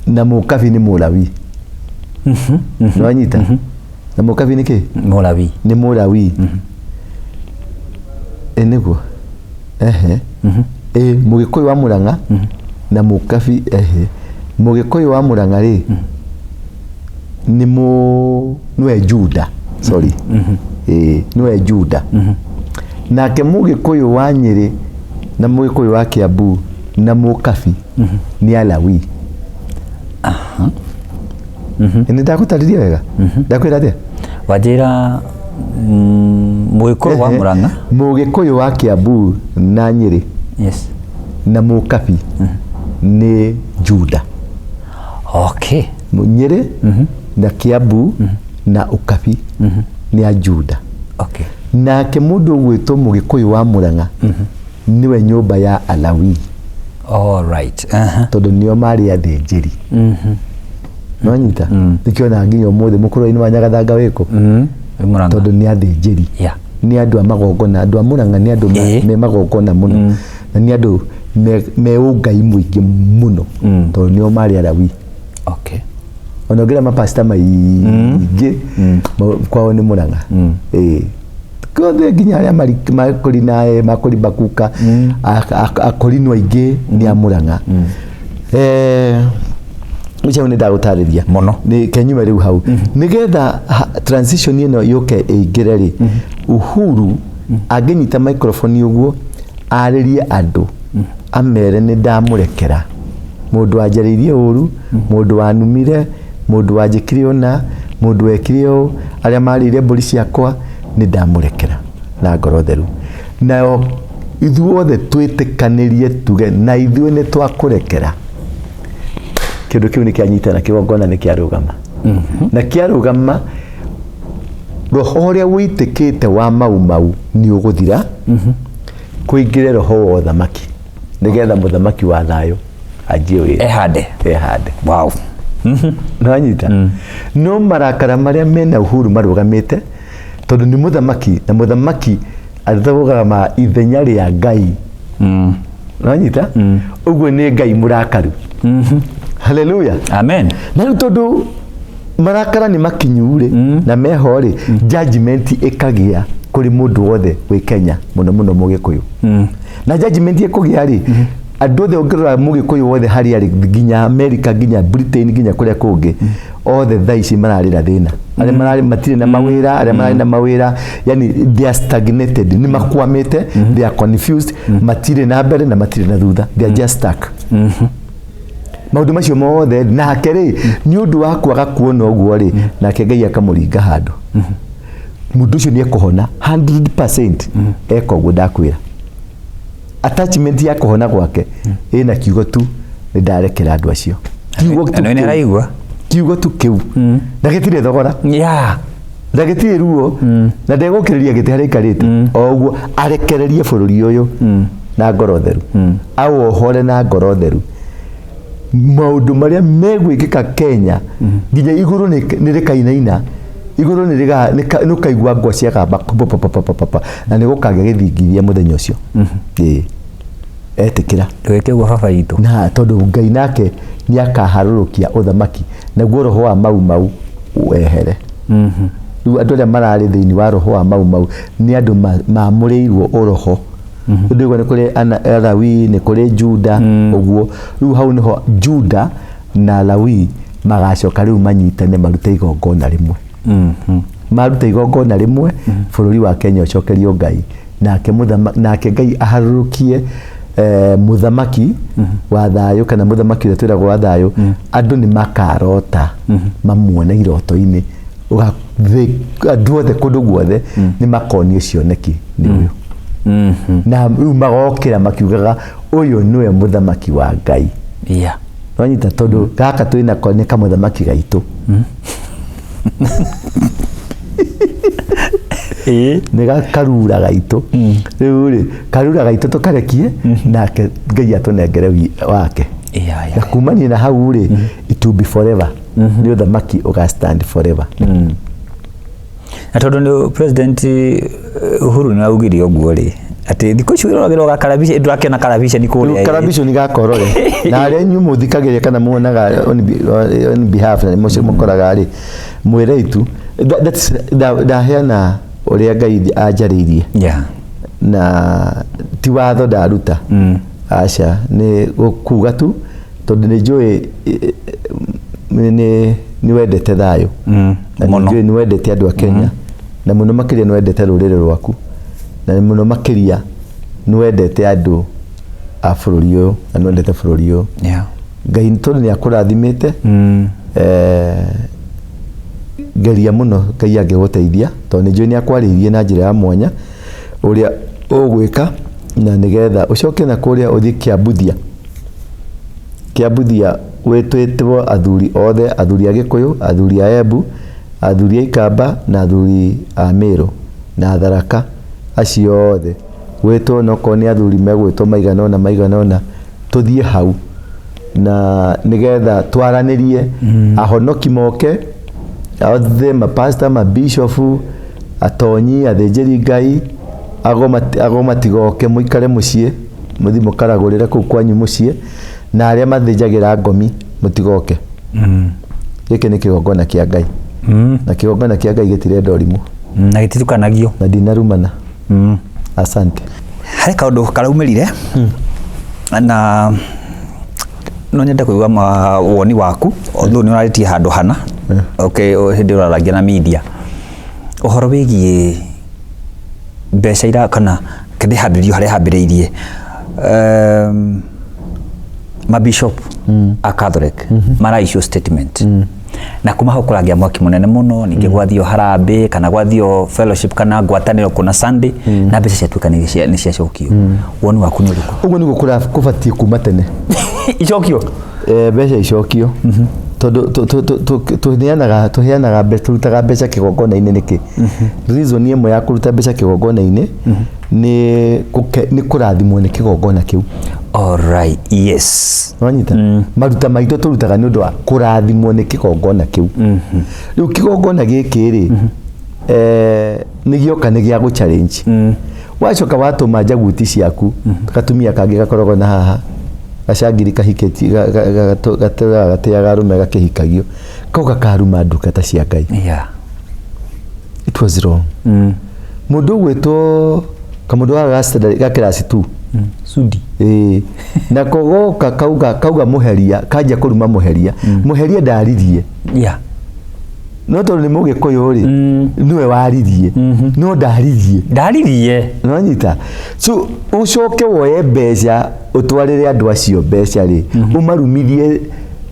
na Mukabi ni Mulawi nwanyita na Mukabi ni ki
Mulawi
ni Mulawi eniguo Mugikuyu wa Murang'a na Mukabi Mugikuyu wa Murang'a ri niwe Juda sorry niwe Juda nake Mugikuyu wa Nyeri na Mugikuyu wa Kiambu na Mukabi ni Alawi ni ndagutariria wega ndakwira atia
wajira Mugikuyu wa Murang'a
Mugikuyu wa Kiambu na Nyeri
yes
na Mukabi ni Juda
okay
Nyeri na Kiambu na Ukabi ni a Juda
okay
nake mundu gwitwo Mugikuyu wa Murang'a niwe nyumba ya Alawi
all right
tondu nio mari athĩnjĩri nwanyita nikiona nginya umuthi mukuru-ini wa Nyagathanga wiko tondu ni athĩnjĩri ni andu a magongona andu a Murang'a ni andu me magongona muno na ni andu me ungai muingi muno tondu nio mari Alawi
okay
onogira mapasta maingi kwao ni Murang'a kothe nginya aria makuri nae makuri bakuka akorinwa ingi ni a Murang'a ucha ni ndagutariria
muno
ni kenyume riu hau nigetha transition ino yoke ingire ri Uhuru agenyita microphone uguo aririe andu amere ni ndamurekera mundu anjaririe uru mundu wanumire mundu wanjikire ona mundu wekire o aria marire mburi ciakwa ni ndamurekera na ngoro theru nayo ithuothe twitikanirie tuge na ithuĩ ni twakurekera kindu kiu ni kianyitana kigongona ni kiarugama na kiarugama roho uria witikite wa mau ni uguthira kuingire roho wa thamaki nigetha muthamaki wa thayo ajie wira
ehande wow
nwanyita no marakara maria mena Uhuru marugamite tondu ni muthamaki na muthamaki athogama ithenya ria Ngai nwanyita uguo ni Ngai murakaru haleluya
amen
na tondu marakara ni makinyure na mehore judgment ikagia kuri mundu wothe wi Kenya muno muno Mugikuyu na judgment ikugia ri andu othe ungirora Mugikuyu wothe hari ari nginya America nginya Britain nginya kuria kungi othe thaici mararira thina aria marari matire na mawira aria marari na mawira yani they are stagnated ni makwamite they are confused matire na mbere na matire na thutha they are just stuck maundu macio mothe nake ri ni undu wa kwaga kuona uguo ri nake Ngai akamuringa handu mundu ucio ni ekuhona 100% eko uguo ndakwira attachment ya kuhona gwake ina kiugo tu ni ndarekera andu acio kiugo tu
ni araigua
kiugo tu kiu ndagitire thogora ndagitire ruo na ndegukiriria giti hari ikarite o uguo arekererie bururi uyu na ngoro theru au ohore na ngoro theru maundu maria megwikika Kenya nginya iguru ni rikainaina iguru ni riga nukaigua ngwa cia gamba na ni gukage githingithia muthenya ucio etikira
twekegwa baba itu
na tondu Ngai nake ni akaharurukia uthamaki naguo roho wa mau wehere riu andu aria marari thiini wa roho wa mau ni andu mamurirwo uroho ndio ni kuri Lawi ni kuri Juda uguo riu hau niho Juda na Lawi magacoka riu manyitane marute igongona rimwe marute igongona rimwe bururi wa Kenya ucokerio Ngai nake Ngai aharurukie muthamaki wa thayo kana muthamaki uria twiragwo wa thayo andu ni makarota mamuone iroto-ini andu othe kundu guothe ni makonio cioneki ni uyu na riu magokira makiugaga uyu niwe muthamaki wa Ngai wanyita tondu gaka twina kone ka muthamaki gaitu nega karura gaitu riu ri karura gaitu tukarekie nake Ngai atunengere wake na kumania na hau ri it will be forever ni uthamaki uga stand forever
na tondu ni president Uhuru ni augire uguo ri ati thiko icio irogero ga karabisha ndurakiona karabisha ni kuria
karabisha ni gakorore na aria nyu muthikagiria kana muonaga on behalf na mucio mukoraga ri mwireitu that's da heana uria Ngai ajaririe na ti watho ndaruta aca ni kuga tu tondu ni njui ni wendete thayo na njui ni wendete andu a Kenya na muno makiria ni wendete rurire rwaku na muno makiria ni wendete andu a bururi uyu na ni wendete bururi uyu Ngai tondu ni akurathimite geria muno Ngai angiguteithia tondu njui ni akwaririe na njira ya mwanya uria ugwika na nigetha ucoke na kuria uthi Kiambuthia wetwetwo athuri othe athuri a Gikuyu athuri a Embu athuri a Ikamba na athuri a Meru na Tharaka acio othe wetwo no koni athuri megwetwo maiganona tuthie hau na nigetha twaranirie ahonoki moke othe mapasta mabishop atonyi athinjiri Ngai agomatigoke muikare mucie muthi mukaragurira ku kwanyu mucie na aria mathinjagira ngomi mutigoke giki ni kigongona kia Ngai na kigongona kia Ngai gitire ndorimu
na gititukanagio
na dinarumana asante
hari kaundu karaumirire na no nyenda kuigua mawoni waku although ni uraritie handu hana okay hindi uraragia na media uhoro wigie mbeca ira kana kethi hambirio haria hambiriirie mabishop a Catholic mara issue statement na kuma ho kuragia mwaki munene muno ninge gwathio harambe kana gwathio fellowship kana ngwataniro kuna Sunday na mbeca ciatuika ni ciacokio woni waku ni uriku
uguo niguo kubatie kuma tene
icokio
mbeca icokio tondu tuheanaga mbeca turutaga mbeca kigongona-ini niki reason imwe ya kuruta mbeca kigongona-ini ni kurathimwo ni kigongona kiu
alright yes
wanyita maruta maito turutaga ni undu wa kurathimwo ni kigongona kiu riu kigongona giki ri ni gioka ni gia gu challenge wacoka watuma njaguti ciaku gatumia kangi gakoragwo na haha gacangiri kahiketi gateaga rume gakihikagio kau gakaruma nduka ta cia Ngai
yeah
it was wrong mundu gwetwo kamundu wa class 2
Sudi
na kogoka kauga muheria kanja kuruma muheria muheria ndaririe no tondu ni mugikuyu ri niwe waririe no ndaririe no nyita so ucoke woye mbeca utwarire andu acio mbeca ri umarumithie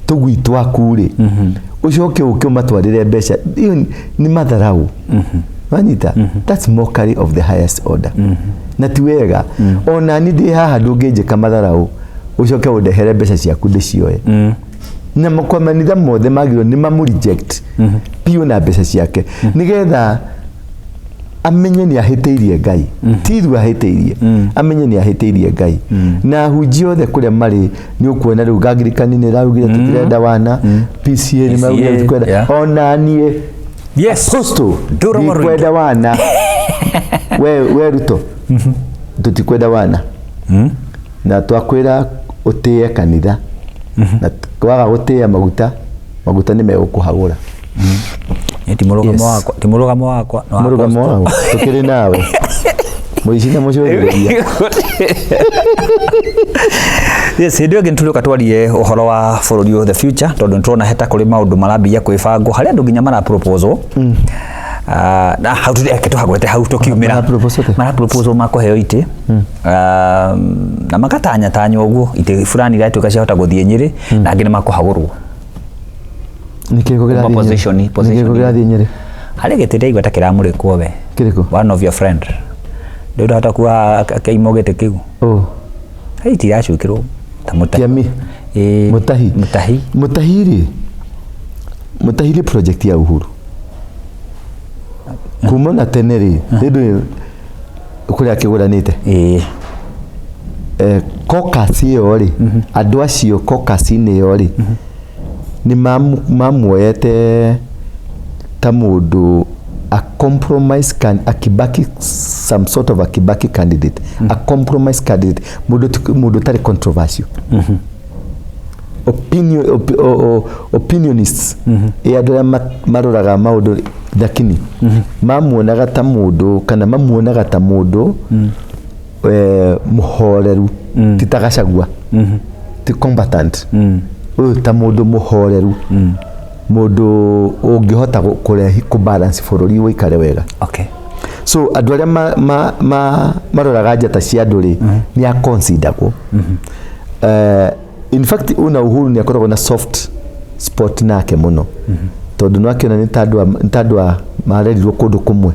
tugui twaku ri ucoke uke umatwarire mbeca ni matharau wanyita that's mockery of the highest order na ti wega ona ni ndi haha ndunginjika matharau ucoke undehere mbeca ciaku ndicioe na makomanitha mothe magiro ni mamu reject pio na mbeca ciake nigetha amenye ni ahiteirie Ngai tithu ahiteirie amenye ni ahiteirie Ngai na hunji othe kuria mari ni ukuona riu Anglikani ni raugire tutirenda wana PCA ni maugire tukwenda ona nie Apostle tukwenda wana we Ruto tutikwenda wana na twakwira utie kanitha na kwaga gutia maguta ni megukuhagura
ti murugamo wakwa
tukiri nawe muicina mucuriria
ndio ginturuka twarie uhoro wa bururi of the future tondu nturona heta kuri maundu marambia kwibangwo haria andu nginya mara proposal na how to get to hagwete how to kiumira mara proposal makoheo ite na makatanya tanya uguo ite fulani ira tuka ciahota guthie Nyeri na ngine makohagurwo
nikiko girathie Nyeri
hari gitire igweta kiramurikwo we
kiriko
one of your friend ndio hata kuwa kaimogete kiu hai tiracukirwo ta mutahiri project ya Uhuru kumona teneri ndio kuria kiguranite kokasi yori andu acio kokasi ni yori ni mamuoyete ta mundu a compromise a Kibaki, some sort of a Kibaki candidate, a compromise candidate, mundu tari controversial. Opinionists andu maroraga maundu lakini mamuonaga ta mundu kana mamuonaga ta mundu muhoreru titagacagua ti combatant ta mundu muhoreru mundu ungihota kurehi ku balance bururi wikare wega. Okay.
So andu aria maroraga njata cia andu ri ni a consider ko in fact una Uhuru ni akoragwo na soft spot nake muno tondu no akiona ni tandu marerirwo kundu kumwe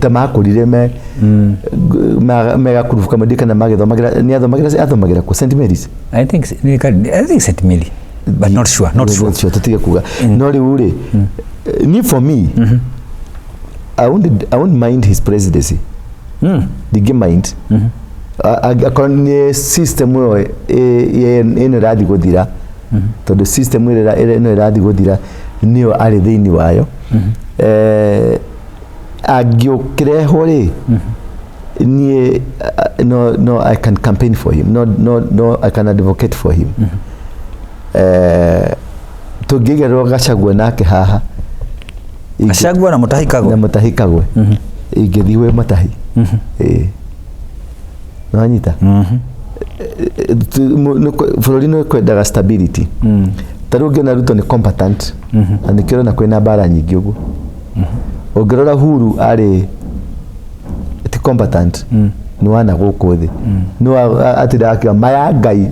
ta makurire mega kurufuka madika na athomagira ku St Mary's.
I think St Mary but not sure
tutige kuga no riu ri ni for me I won't mind his presidency digi mind akoni system ino radi guthira tondu system ino radi guthira niyo ari thiini wayo agiukreho ri ni no I can campaign for him no I can advocate for him tugigerwo Gachagua nake haha
Gachagua na Mutahi Kagwe ingithiwe Mutahi nanyita bururi no kwendaga stability taru ngena Ruto ni competent anikiro na kwina bara nyingi ugu ongirora Uhuru ari ti competent ni wana guku thi no atira maya Ngai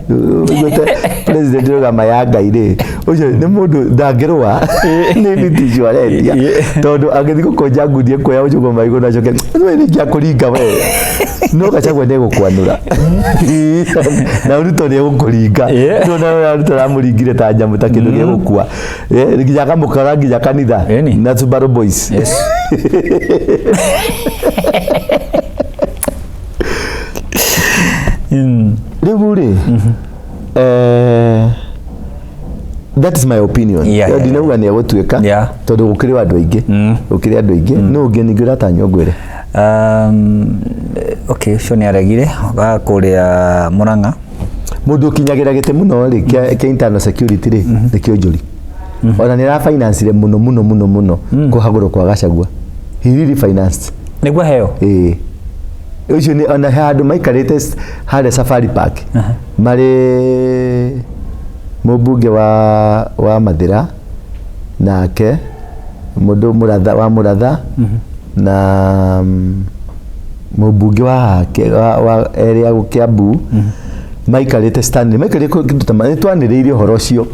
president roga maya Ngai ri ucio ni mundu ndangirwa ni bitijwa redia tondu agithi gukonja ngudie koya ucio maigo na coke we ni kia kuringa we no Gachagua ne gukwanura na Ruto ne gukuringa no na Ruto ramuringire ta nyamu ta kindu gia gukua nginya kamukara nginya kanitha na Subaru Boys. Yes. Rivuri that is my opinion. Ndinauga ni agutweka tondu gukiri andu aingi gukiri andu aingi no ngingira ta nyongwire okay cio ni aregire gakuria Murang'a
mundu kinyagira gite muno ri ke internal security ri nikio njuri ona ni ra finance ri muno kuhagurwo kwa Gachagua he really financed
niguo heo
ucio ni ona handu maikarite hale Safari Park mari mubunge wa Mathira nake mundu Muratha na mubunge wa area ya Kiambu maikarite stand maikarite kindu ta twaniriirie horo cio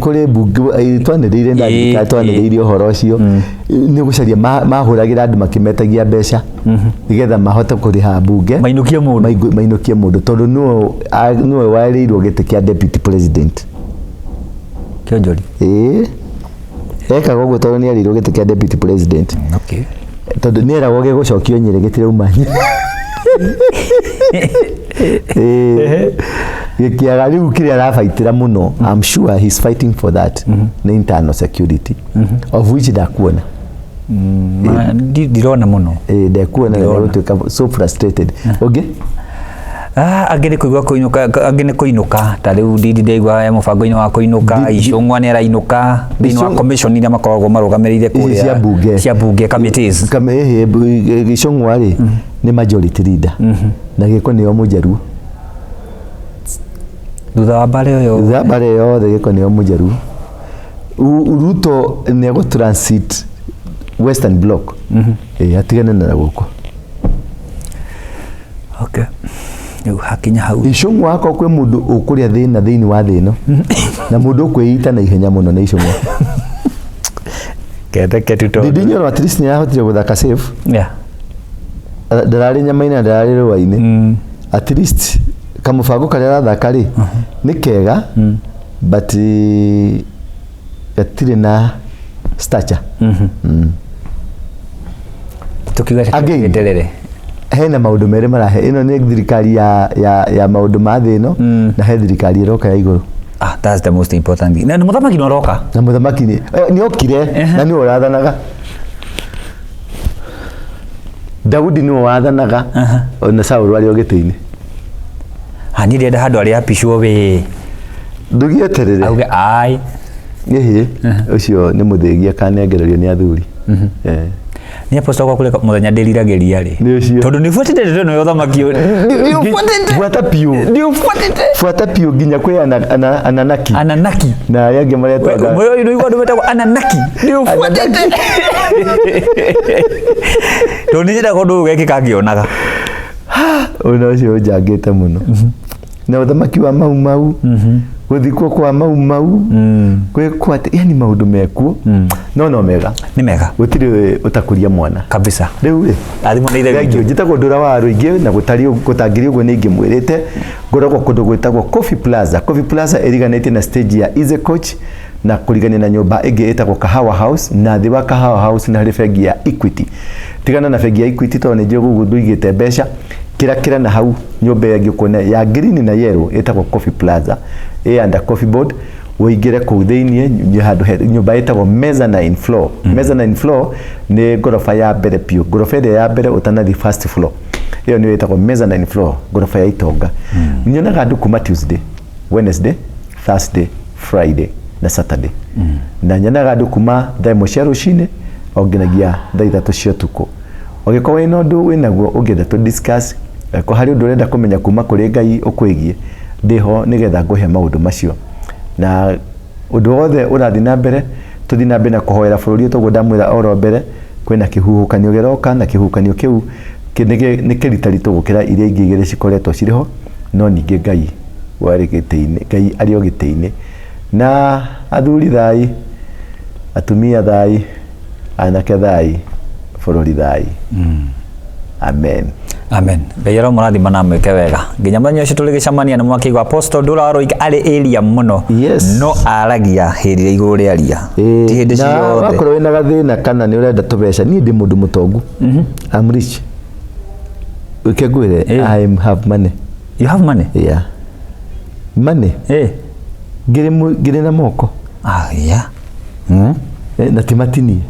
kuri bunge twaniriirie ndagika twaniriirie horo cio ni gucaria mahuragira andu makimetagia mbeca nigetha mahote kuriha bunge mainukie mundu tondu nuwe wairirwo giti kia deputy president
Kionjori
ekaga uguo tondu ni arirwo giti kia deputy president tondu ni eragwo gigucokio Nyeri gitirauma gikiaga riu kiria arabaitira muno I'm sure he's fighting for that na internal security of which ndakuona
ndirona muno
ndakuona na so frustrated okay
agene kuigwa kuinuka ta riu ndindi ndaigwa ya mubango-ini wa kuinuka Icung'wa ni arainuka thini wa commission iria makoragwo marugamiriire kuria cia bunge committees
Icung'wa ri ni majority leader na giko nio mujaruo
thutha wa bare yo giko nio mujaruo Ruto ni go transit Western Bloc atigane na guko okay hakinya hau
Icung'wa wako kwe mundu ukuria thini wa thino na mundu kwiyita na ihenya muno na Icung'wa
kete tuto
ndinyo at least ni ahotire guthaka safe darari nyamaina darari ruwaini at least kamubango karia arathaka ri ni kega but gatire na stature
tukiga endelele
hena maundu mere marahe ino ni thirikari ya maundu ma thino na he thirikari iroka ya iguru
that's the most important thing na muthamaki no roka
na muthamaki ni okire na ni urathanaga Daudi ni wathanaga ona Saul wari ogite-ini
ni ndenda handu ari apishwo we
ndugieterere
auge ai
ucio ni muthigia kanengererio ni athuri
ni aposto kwa kule muthenya ndirirageria ri tondu ni fuatite ndio yo thamaki fuata pio nginya kwi ananaki na yange maretwa moyo ino igwa ndumetagwo ananaki ni fuatite tondu njira kondu geke ngionaga
ona ucio njangite muno na uthamaki wa mau guthikwo kwa mau kwa yani maundu mekuo no mega
ni mega
gutiri utakuria mwana
kabisa
riu
athimo ni
thegio njitagwo ndura wa ruingi na gutangiri uguo ningi mwirite ngoragwo kundu gwitagwo Coffee Plaza iriganite na stage ya Easy Coach na kurigania na nyumba ingi itagwo Kahawa House na thi wa Kahawa House na hari bengi ya Equity tigana na bengi ya Equity to ni njogu nduigite mbeca kira na hau nyumba ya ngikuona ya green na yellow itagwo Coffee Plaza and coffee board uigire ku thiini nyumba itagwo mezzanine floor ni gorofa ya mbere pio gorofa ya mbere utanathi first floor iyo ni itagwo mezzanine floor gorofa ya itonga nyonaga andu kuma Tuesday Wednesday Thursday Friday na Saturday na nyonaga andu kuma thaa cia rucini oginagia thaa 3 cia tuko ogikorwo ina undu winaguo ungienda to discuss ko hari undu urenda kumenya kuma kuri Ngai ukwigie ndiho nigetha nguhe maundu macio na undu wothe urathi na mbere tuthi na mbere na kuhoera bururi toguo ndamwira oro mbere kwina kihuhukanio geroka na kihuhukanio kiu ni kiritaritu gukira iria ingi igire cikoretwo ciriho no ningi Ngai wari gite-ini Ngai ari ogite-ini na athuri thai atumia thai anake thai bururi thai amen
Ngai ro murathima na mweke wega nginya manyo cio tuli gicamania na mwaki gwa Apostle Ndura Roig ari area muno no aragia hirire iguru ria ria ti hindi ciothe
na wakorwo wina gathina kana ni urenda tubeca ni ndi mundu mutongu I'm rich ukegwire I have money
you have money
money ngire na moko na timatini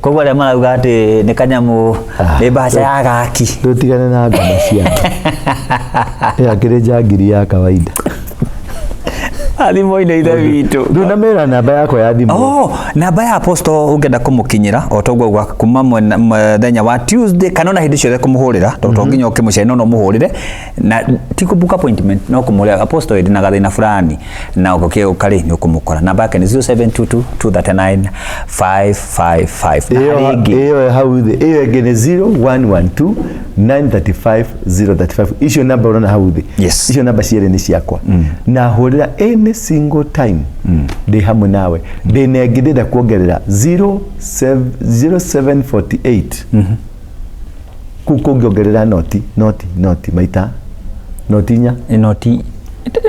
koguo aria marauga ati ni kanyamu ni mbaca ya gaki
tutigane na ngoma cia ngire njangiri ya kawaida
Athimo-inĩ ithe witũ.
Ndunamera namba yakwa ya thimũ.
Namba ya Apostle ũngĩenda kũmũkinyĩra o toguo gwa kuma mũthenya wa Tuesday kana na hĩndĩ ciothe kũmũhũrĩra to nginya ũkĩmũcene no mũhũrĩre na ti kũ book appointment no kũmũrĩa Apostle ĩndĩ na gathĩna fulani na ũgũkĩe ũkarĩ nĩ ũkũmũkora. Namba yake nĩ 0722 239 555.
Iyo hau thĩ iyo ĩngĩ nĩ 0112 935 035. Icio namba ũrona hau thĩ. Icio namba cierĩ nĩ ciakwa. Na hũrĩra any single time ndĩ hamwe nawe. Ndĩna ĩngĩ ndĩrenda kuongerera 0748 kũu kũngĩongerera noti maita noti inya.
Noti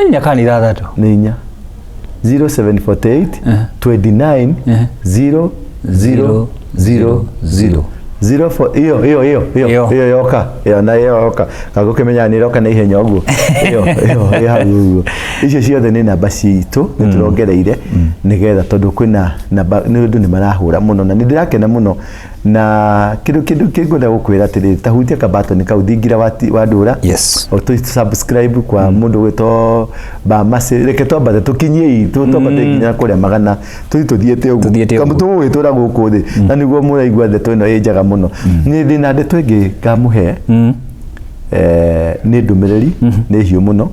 inya kana ithathatũ
nĩ inya 0748 29 000 iyo yoka iyo na yoka gagũkĩmenya nĩ yoka na ihenya ũguo iyo hau. Icio ciothe nĩ namba citũ nĩ tũrongereire nĩgetha tondũ kwĩna namba nĩ ũndũ nĩ marahũra mũno na nĩ ndĩrakena mũno na kĩndũ kĩngwenda gũkwĩra atĩrĩrĩ ta hutia kabatoni kau thingira wa Ndũra o tu subscribe kwa mũndũ gwĩtwo Bamase reke twambate tũkinyie twambate nginya kũrĩa magana tuthiĩte ũguo kamũtũ gwĩtũra gũkũ thĩ na nĩguo mũraigua ndeto ĩno ĩ njega mũno. Nĩ ndĩna ndeto ĩngĩ ngamũhe nĩ ndũmĩrĩri nĩ hiũ mũno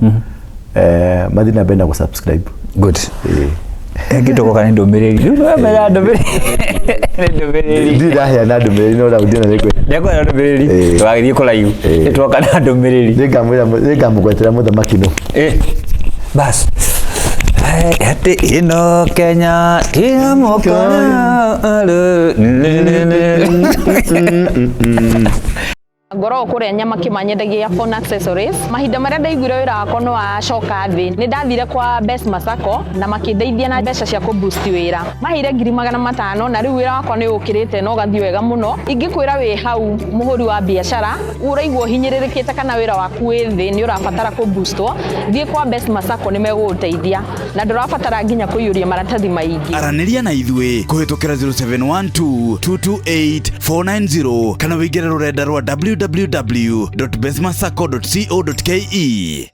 mathĩ na mbere na gũsubscribe.
Good. Ngĩtoka kana ndũmĩrĩri rĩu no mera ndũmĩrĩri
ndiraheana ndũmĩrĩri no Daudi na
nĩkwenda ndũmĩrĩri twagĩthiĩ kũraihu nĩtwoka na ndũmĩrĩri
nĩngamũgwetera mũthamaki no
bas atĩ ĩno Kenya ĩna mũkora
ngoro kuria nyama kimanyendagia phone accessories mahinda maria ndaiguire wira wakwa no acoka thi ni ndathire kwa Besma Sacco na makindeithia na mbeca cia ku boost wira mahire 500 na riu wira wakwa ni ukirite no gathi wega muno ingikwira wi hau muhuri wa biashara uraigwo hinyiririkite kana wira waku wi thi ni urabatara ku boostwo thie kwa Besma Sacco ni meguteithia na ndurabatara nginya kuyuria maratathi maingi
araniria na ithwe kuhitukira 0712 228 490 kana wigire rurenda rwa www.besmasacco.co.ke